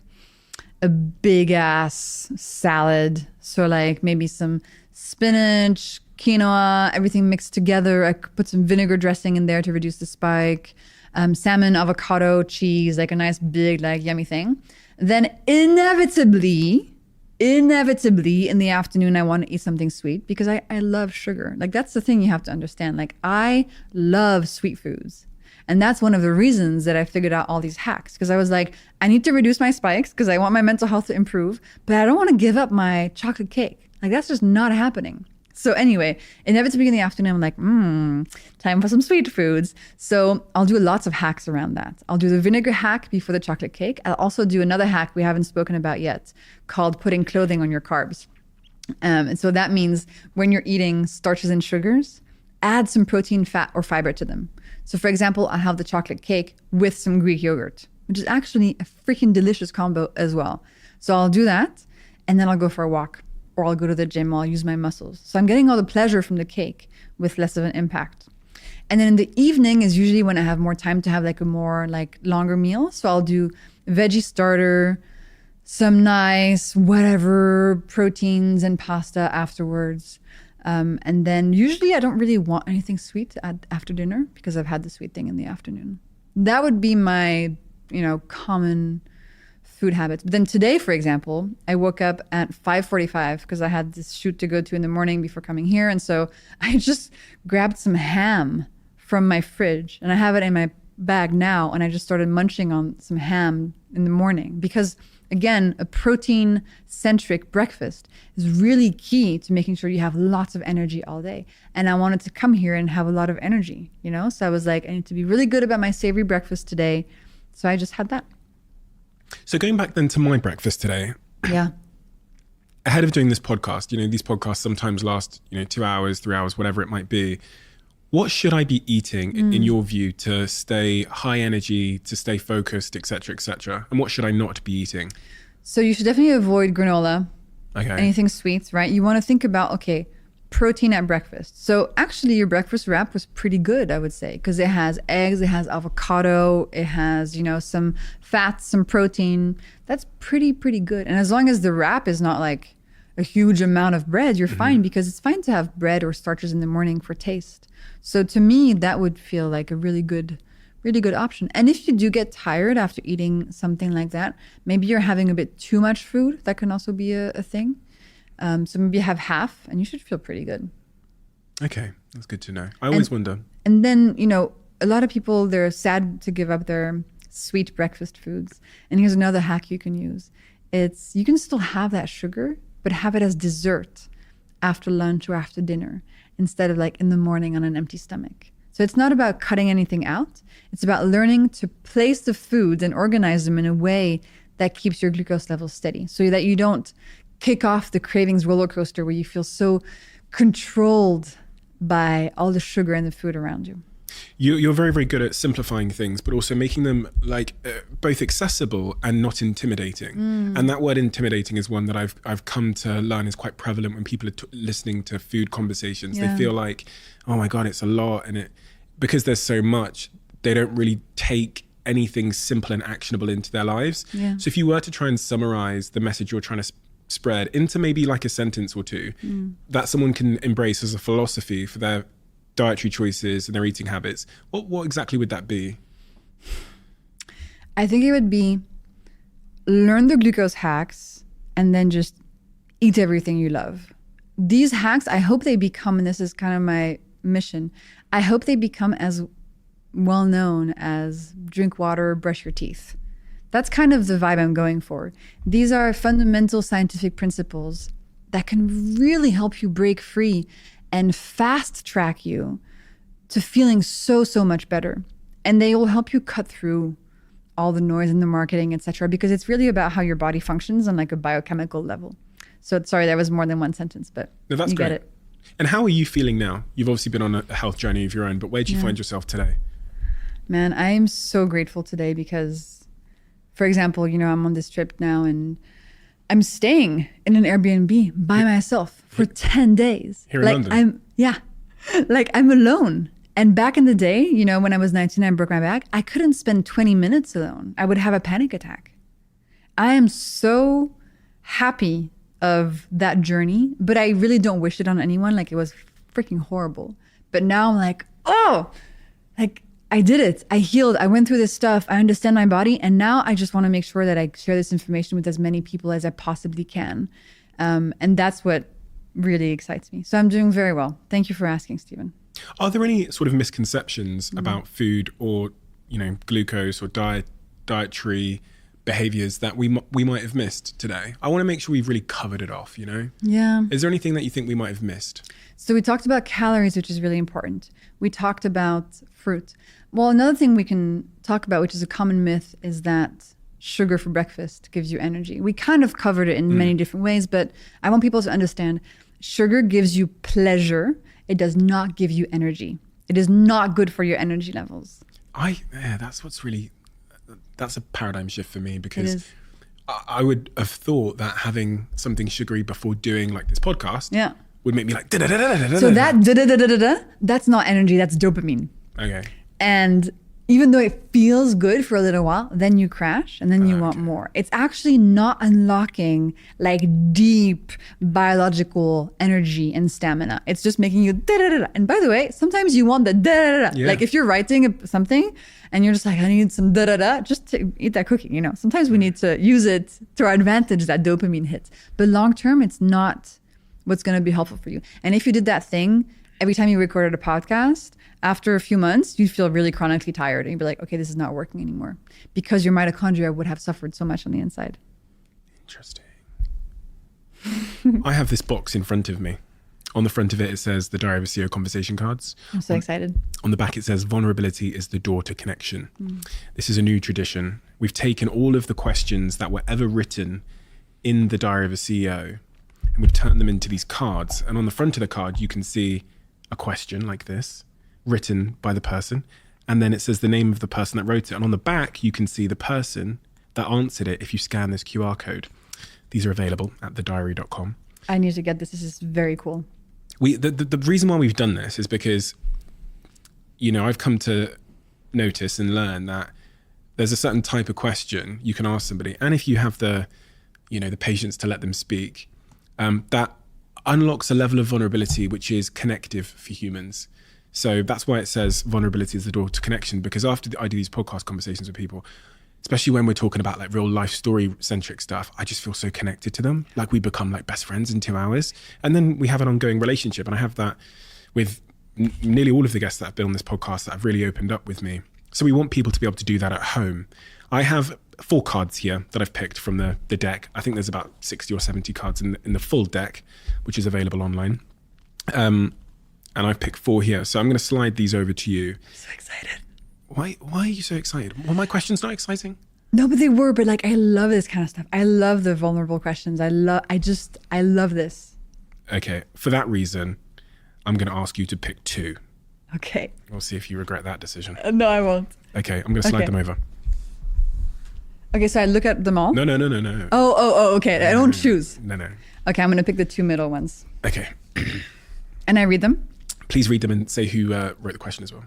a big ass salad. So like maybe some spinach, quinoa, everything mixed together. I could put some vinegar dressing in there to reduce the spike. Salmon, avocado, cheese, like a nice big, like yummy thing. Then inevitably in the afternoon, I want to eat something sweet because I love sugar. Like that's the thing you have to understand. Like I love sweet foods. And that's one of the reasons that I figured out all these hacks, because I was like, I need to reduce my spikes because I want my mental health to improve, but I don't want to give up my chocolate cake. Like that's just not happening. So anyway, inevitably in the afternoon, I'm like, time for some sweet foods. So I'll do lots of hacks around that. I'll do the vinegar hack before the chocolate cake. I'll also do another hack we haven't spoken about yet called putting clothing on your carbs. And so that means when you're eating starches and sugars, add some protein, fat, or fiber to them. So for example, I have the chocolate cake with some Greek yogurt, which is actually a freaking delicious combo as well. So I'll do that, and then I'll go for a walk. Or I'll go to the gym, or I'll use my muscles. So I'm getting all the pleasure from the cake with less of an impact. And then in the evening is usually when I have more time to have like a more like longer meal. So I'll do veggie starter, some nice whatever proteins and pasta afterwards. And then usually I don't really want anything sweet after dinner because I've had the sweet thing in the afternoon. That would be my, common food habits. But then today, for example, I woke up at 5:45 because I had this shoot to go to in the morning before coming here. And so I just grabbed some ham from my fridge and I have it in my bag now. And I just started munching on some ham in the morning because, again, a protein-centric breakfast is really key to making sure you have lots of energy all day. And I wanted to come here and have a lot of energy, So I was like, I need to be really good about my savory breakfast today. So I just had that.
So going back then to my breakfast today,
Yeah.
ahead of doing this podcast, these podcasts sometimes last, 2 hours, 3 hours, whatever it might be. What should I be eating in your view to stay high energy, to stay focused, et cetera, et cetera? And what should I not be eating?
So you should definitely avoid granola,
Okay.
anything sweets, right? You want to think about, okay, protein at breakfast. So actually your breakfast wrap was pretty good, I would say, because it has eggs, it has avocado, it has, some fats, some protein. That's pretty good. And as long as the wrap is not like a huge amount of bread, you're fine, because it's fine to have bread or starches in the morning for taste. So to me, that would feel like a really good option. And if you do get tired after eating something like that, maybe you're having a bit too much food. That can also be a thing. So maybe have half and you should feel pretty good.
Okay, that's good to know. I always wonder.
And then, a lot of people, they're sad to give up their sweet breakfast foods. And here's another hack you can use. You can still have that sugar, but have it as dessert after lunch or after dinner instead of like in the morning on an empty stomach. So it's not about cutting anything out. It's about learning to place the foods and organize them in a way that keeps your glucose levels steady so that you don't kick off the cravings roller coaster where you feel so controlled by all the sugar and the food around you.
You're very, very good at simplifying things, but also making them both accessible and not intimidating. And that word intimidating is one that I've come to learn is quite prevalent when people are listening to food conversations.
Yeah.
They feel like, oh my God, it's a lot. And because there's so much, they don't really take anything simple and actionable into their lives.
Yeah.
So if you were to try and summarize the message you're trying to spread into maybe like a sentence or two that someone can embrace as a philosophy for their dietary choices and their eating habits, what exactly would that be?
I think it would be learn the glucose hacks and then just eat everything you love. These hacks, I hope they become, and this is kind of my mission, I hope they become as well known as drink water, brush your teeth. That's kind of the vibe I'm going for. These are fundamental scientific principles that can really help you break free and fast track you to feeling so much better. And they will help you cut through all the noise in the marketing, etc., because it's really about how your body functions on like a biochemical level. So sorry, that was more than one sentence, but
no, that's
you
great.
get it.
And how are you feeling now? You've obviously been on a health journey of your own, but where do you find yourself today?
Man, I am so grateful today because, for example, I'm on this trip now and I'm staying in an Airbnb by myself for 10 days.
Here in London?
I'm alone. And back in the day, when I was 19, I broke my back. I couldn't spend 20 minutes alone. I would have a panic attack. I am so happy of that journey, but I really don't wish it on anyone. Like, it was freaking horrible. But now I'm like, I did it. I healed. I went through this stuff. I understand my body. And now I just want to make sure that I share this information with as many people as I possibly can. And that's what really excites me. So I'm doing very well. Thank you for asking, Stephen.
Are there any sort of misconceptions about food or, glucose or dietary behaviors that we might have missed today? I want to make sure we've really covered it off, you know?
Yeah.
Is there anything that you think we might have missed?
So we talked about calories, which is really important. We talked about fruit. Well, another thing we can talk about, which is a common myth, is that sugar for breakfast gives you energy. We kind of covered it in many different ways, but I want people to understand sugar gives you pleasure. It does not give you energy. It is not good for your energy levels.
That's a paradigm shift for me, because I would have thought that having something sugary before doing like this podcast would make me like da-da-da-da-da-da-da.
So that da-da-da-da-da-da, that's not energy, that's dopamine.
Okay.
And even though it feels good for a little while, then you crash and then you want more. It's actually not unlocking like deep biological energy and stamina. It's just making you da-da-da-da. And by the way, sometimes you want the da-da-da-da.
Yeah.
Like if you're writing something and you're just like, I need some da-da-da, just to eat that cookie, you know. Sometimes we need to use it to our advantage, that dopamine hit. But long term, it's not what's going to be helpful for you. And if you did that thing every time you recorded a podcast, after a few months, you'd feel really chronically tired and you'd be like, okay, this is not working anymore, because your mitochondria would have suffered so much on the inside.
Interesting. I have this box in front of me. On the front of it says the Diary of a CEO conversation cards.
I'm so excited.
On the back, it says vulnerability is the door to connection. This is a new tradition. We've taken all of the questions that were ever written in the Diary of a CEO and we've turned them into these cards. And on the front of the card, you can see a question like this, written by the person, and then it says the name of the person that wrote it, and on the back you can see the person that answered it if you scan this QR code. These are available at thediary.com.
I need to get this. This is very cool.
The reason why we've done this is because, you know, I've come to notice and learn that there's a certain type of question you can ask somebody, and if you have the patience to let them speak, that unlocks a level of vulnerability which is connective for humans. So that's why it says vulnerability is the door to connection, because after I do these podcast conversations with people, especially when we're talking about like real life story centric stuff, I just feel so connected to them. Like we become like best friends in 2 hours, and then we have an ongoing relationship. And I have that with nearly all of the guests that have been on this podcast that have really opened up with me. So we want people to be able to do that at home. I have 4 cards here that I've picked from the deck. I think there's about 60 or 70 cards in the full deck, which is available online. And I've picked 4 here. So I'm going to slide these over to you.
I'm so excited.
Why are you so excited? Well, my question's not exciting.
No, but they were. But like, I love this kind of stuff. I love the vulnerable questions. I love this.
Okay. For that reason, I'm going to ask you to pick 2.
Okay.
We'll see if you regret that decision.
No, I won't.
Okay. I'm going to slide them over.
Okay. So I look at them all?
No.
Oh, okay. I don't choose.
No.
Okay. I'm going to pick the 2 middle ones.
Okay.
And I read them?
Please read them and say who wrote the question as well.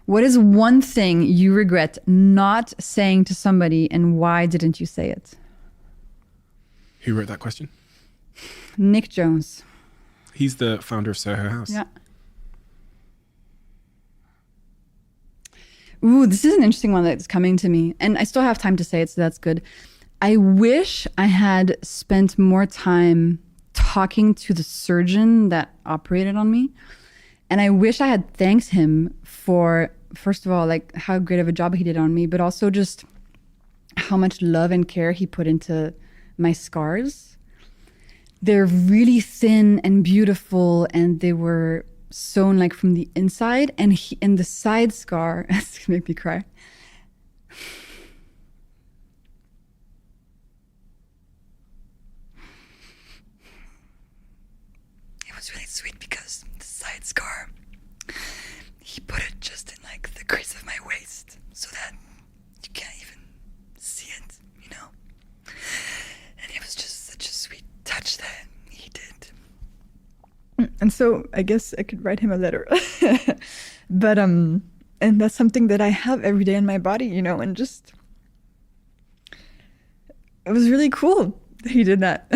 What is one thing you regret not saying to somebody, and why didn't you say it?
Who wrote that question?
Nick Jones.
He's the founder of Soho House.
Yeah. Ooh, this is an interesting one that's coming to me. And I still have time to say it, so that's good. I wish I had spent more time talking to the surgeon that operated on me. And I wish I had thanked him for, first of all, like how great of a job he did on me, but also just how much love and care he put into my scars. They're really thin and beautiful, and they were sewn like from the inside. And the side scar, it's gonna make me cry. It was really sweet because the side scar, he put it just in like the crease of my waist so that you can't even see it, you know? And it was just such a sweet touch that he did. And so I guess I could write him a letter. But, and that's something that I have every day in my body, you know, and just, it was really cool that he did that.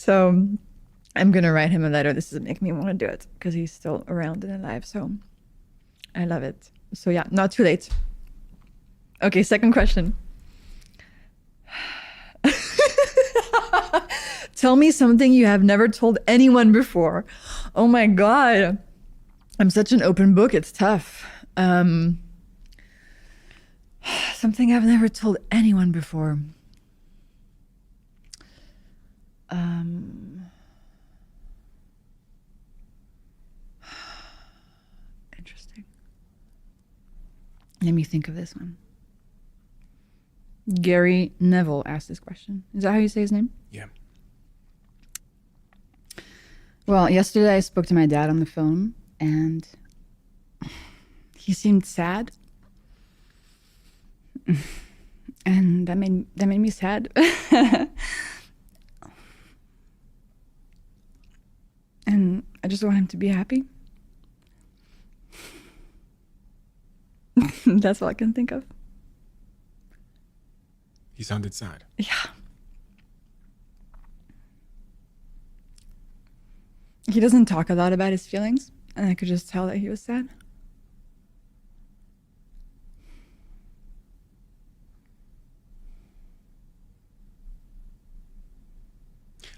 So I'm going to write him a letter. This is making me want to do it because he's still around and alive. So I love it. So yeah, not too late. Okay, second question. Tell me something you have never told anyone before. Oh my God. I'm such an open book. It's tough. Something I've never told anyone before. Interesting. Let me think of this one. Gary Neville asked this question. Is that how you say his name?
Yeah.
Well, yesterday I spoke to my dad on the phone and he seemed sad. And that made me sad. And I just want him to be happy. That's all I can think of.
He sounded sad.
Yeah. He doesn't talk a lot about his feelings, and I could just tell that he was sad.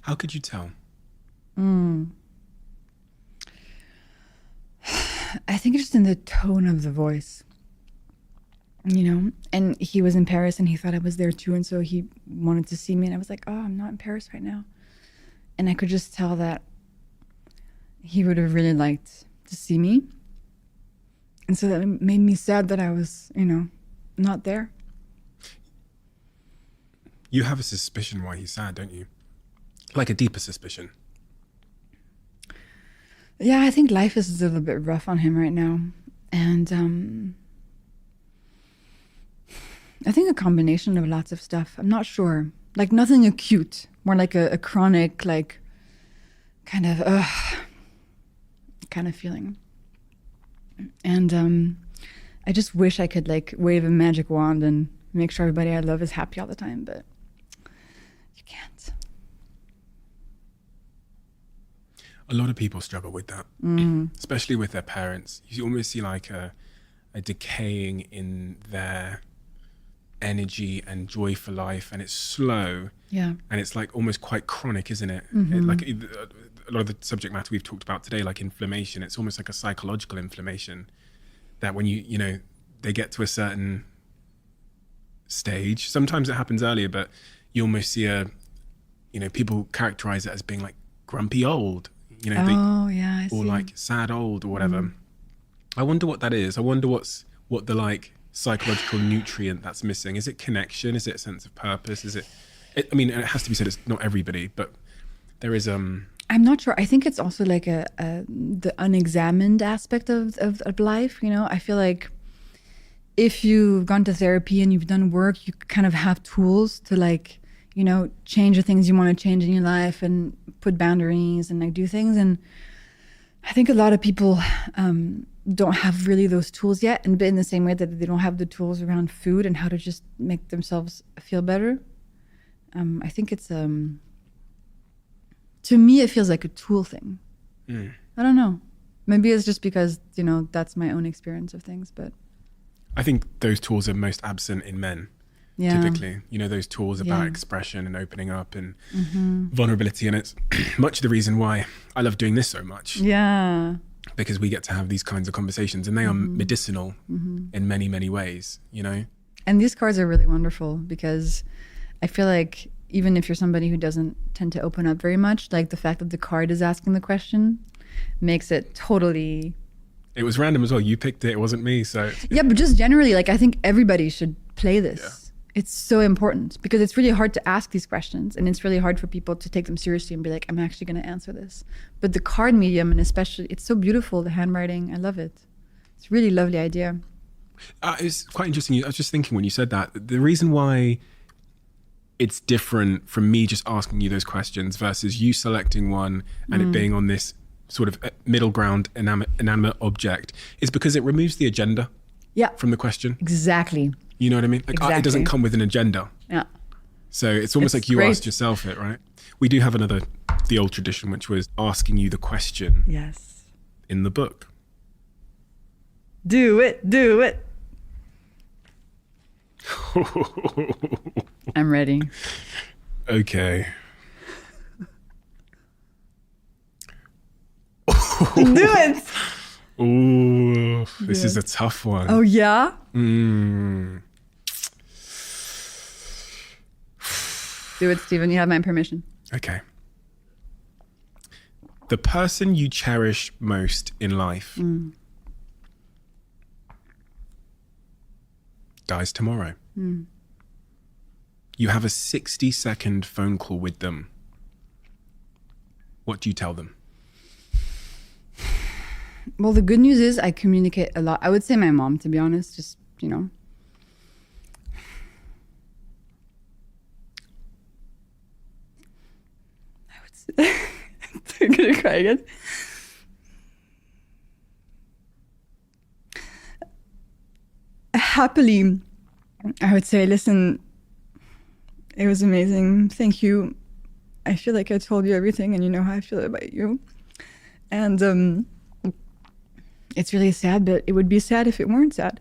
How could you tell?
I think it's just in the tone of the voice, you know? And he was in Paris and he thought I was there too. And so he wanted to see me. And I was like, oh, I'm not in Paris right now. And I could just tell that he would have really liked to see me. And so that made me sad that I was, you know, not there.
You have a suspicion why he's sad, don't you? Like a deeper suspicion.
Yeah, I think life is a little bit rough on him right now. And I think a combination of lots of stuff. I'm not sure. Like nothing acute, more like a chronic, like kind of feeling. And I just wish I could like wave a magic wand and make sure everybody I love is happy all the time, but you can't.
A lot of people struggle with that, especially with their parents. You almost see like a decaying in their energy and joy for life, and it's slow.
Yeah.
And it's like almost quite chronic, isn't it? Like a lot of the subject matter we've talked about today, like inflammation, it's almost like a psychological inflammation that when you know, they get to a certain stage, sometimes it happens earlier, but you almost see people characterize it as being like grumpy old. You know,
I see.
Or like sad old or whatever. I wonder what that is. I wonder what the like psychological nutrient that's missing. Is it connection? Is it a sense of purpose? Is it I mean, it has to be said, it's not everybody, but there is
I'm not sure. I think it's also like the unexamined aspect of life. You know, I feel like if you've gone to therapy and you've done work, you kind of have tools to like, you know, change the things you want to change in your life and put boundaries and like do things. And I think a lot of people don't have really those tools yet. And in the same way that they don't have the tools around food and how to just make themselves feel better. I think it's, to me, it feels like a tool thing. I don't know. Maybe it's just because, you know, that's my own experience of things, but.
I think those tools are most absent in men.
Yeah.
Typically, you know, those tools about expression and opening up and vulnerability. And it's much of the reason why I love doing this so much.
Yeah.
Because we get to have these kinds of conversations and they are medicinal in many, many ways, you know?
And these cards are really wonderful because I feel like even if you're somebody who doesn't tend to open up very much, like the fact that the card is asking the question makes it totally...
It was random as well. You picked it. It wasn't me. So
yeah, but just generally, like I think everybody should play this. Yeah. It's so important because it's really hard to ask these questions and it's really hard for people to take them seriously and be like, I'm actually going to answer this. But the card medium, and especially, it's so beautiful, the handwriting. I love it. It's a really lovely idea.
It's quite interesting. I was just thinking when you said that, the reason why it's different from me just asking you those questions versus you selecting one and it being on this sort of middle ground inanimate object is because it removes the agenda from the question.
Exactly.
You know what I mean? Like it doesn't come with an agenda.
Yeah.
So it's almost like you asked yourself it, right? We do have another the old tradition, which was asking you the question
Yes.
in the book.
Do it. Do it. I'm ready.
Okay.
Do it.
Ooh, this is a tough one.
Oh, yeah?
Mm.
Do it, Stephen. You have my permission.
Okay. The person you cherish most in life dies tomorrow. You have a 60-second phone call with them. What do you tell them?
Well, the good news is I communicate a lot. I would say my mom, to be honest, just, you know. I would say, I'm going to cry again. Happily, I would say, listen, it was amazing. Thank you. I feel like I told you everything and you know how I feel about you. And, it's really sad, but it would be sad if it weren't sad.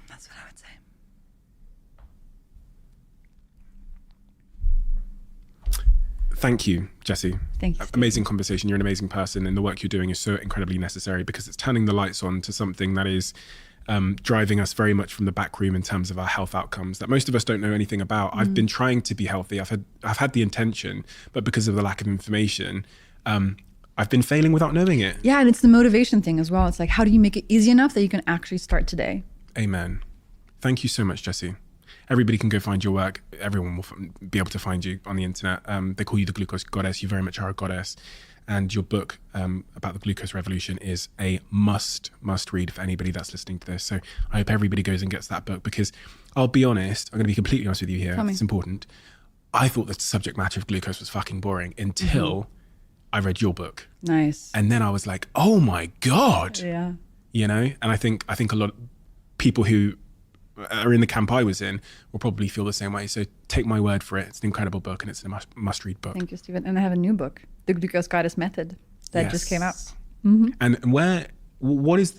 That's what I would say.
Thank you, Jessie.
Thank you, Steve.
Amazing conversation. You're an amazing person, and the work you're doing is so incredibly necessary because it's turning the lights on to something that is driving us very much from the back room in terms of our health outcomes that most of us don't know anything about. I've been trying to be healthy. I've had the intention, but because of the lack of information, I've been failing without knowing it.
Yeah, and it's the motivation thing as well. It's like, how do you make it easy enough that you can actually start today?
Amen. Thank you so much, Jessie. Everybody can go find your work. Everyone will be able to find you on the internet. They call you the glucose goddess. You very much are a goddess. And your book about the glucose revolution is a must read for anybody that's listening to this. So I hope everybody goes and gets that book because I'll be honest, I'm going to be completely honest with you here. It's important. I thought the subject matter of glucose was fucking boring until I read your book.
Nice.
And then I was like, oh my God.
Yeah.
You know, and I think a lot of people who are in the camp I was in will probably feel the same way. So take my word for it. It's an incredible book and it's a must read book.
Thank you, Stephen. And I have a new book, The Glucose Goddess Method, that just came out.
And what is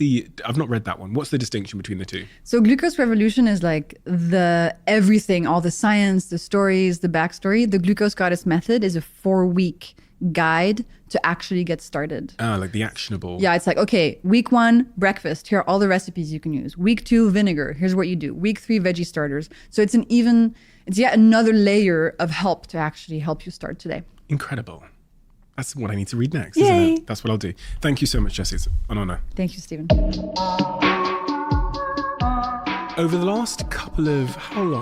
I've not read that one. What's the distinction between the two?
So Glucose Revolution is like the everything, all the science, the stories, the backstory. The Glucose Goddess Method is a 4-week guide to actually get started.
Oh, like the actionable.
Yeah, it's like, okay, week 1, breakfast. Here are all the recipes you can use. Week 2, vinegar. Here's what you do. Week 3, veggie starters. So it's yet another layer of help to actually help you start today.
Incredible. That's what I need to read next, isn't it? That's what I'll do. Thank you so much, Jessie. It's an honor.
Thank you, Stephen.
Over the last couple of,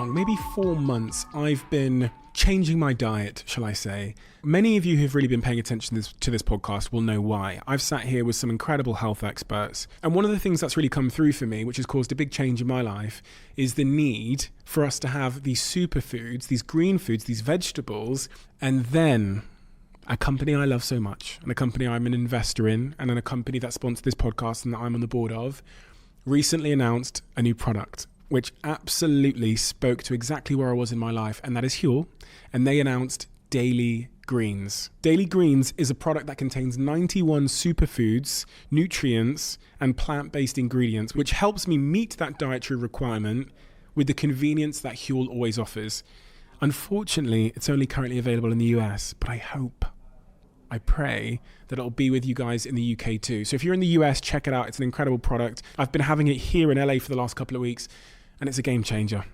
maybe 4 months, I've been changing my diet, shall I say. Many of you who've really been paying attention to this podcast will know why. I've sat here with some incredible health experts. And one of the things that's really come through for me, which has caused a big change in my life, is the need for us to have these superfoods, these green foods, these vegetables, and then a company I love so much, and a company I'm an investor in, and a company that sponsored this podcast and that I'm on the board of, recently announced a new product, which absolutely spoke to exactly where I was in my life, and that is Huel. And they announced Daily Greens. Daily Greens is a product that contains 91 superfoods, nutrients, and plant-based ingredients, which helps me meet that dietary requirement with the convenience that Huel always offers. Unfortunately, it's only currently available in the US, but I pray that it'll be with you guys in the UK too. So if you're in the US, check it out. It's an incredible product. I've been having it here in LA for the last couple of weeks, and it's a game changer.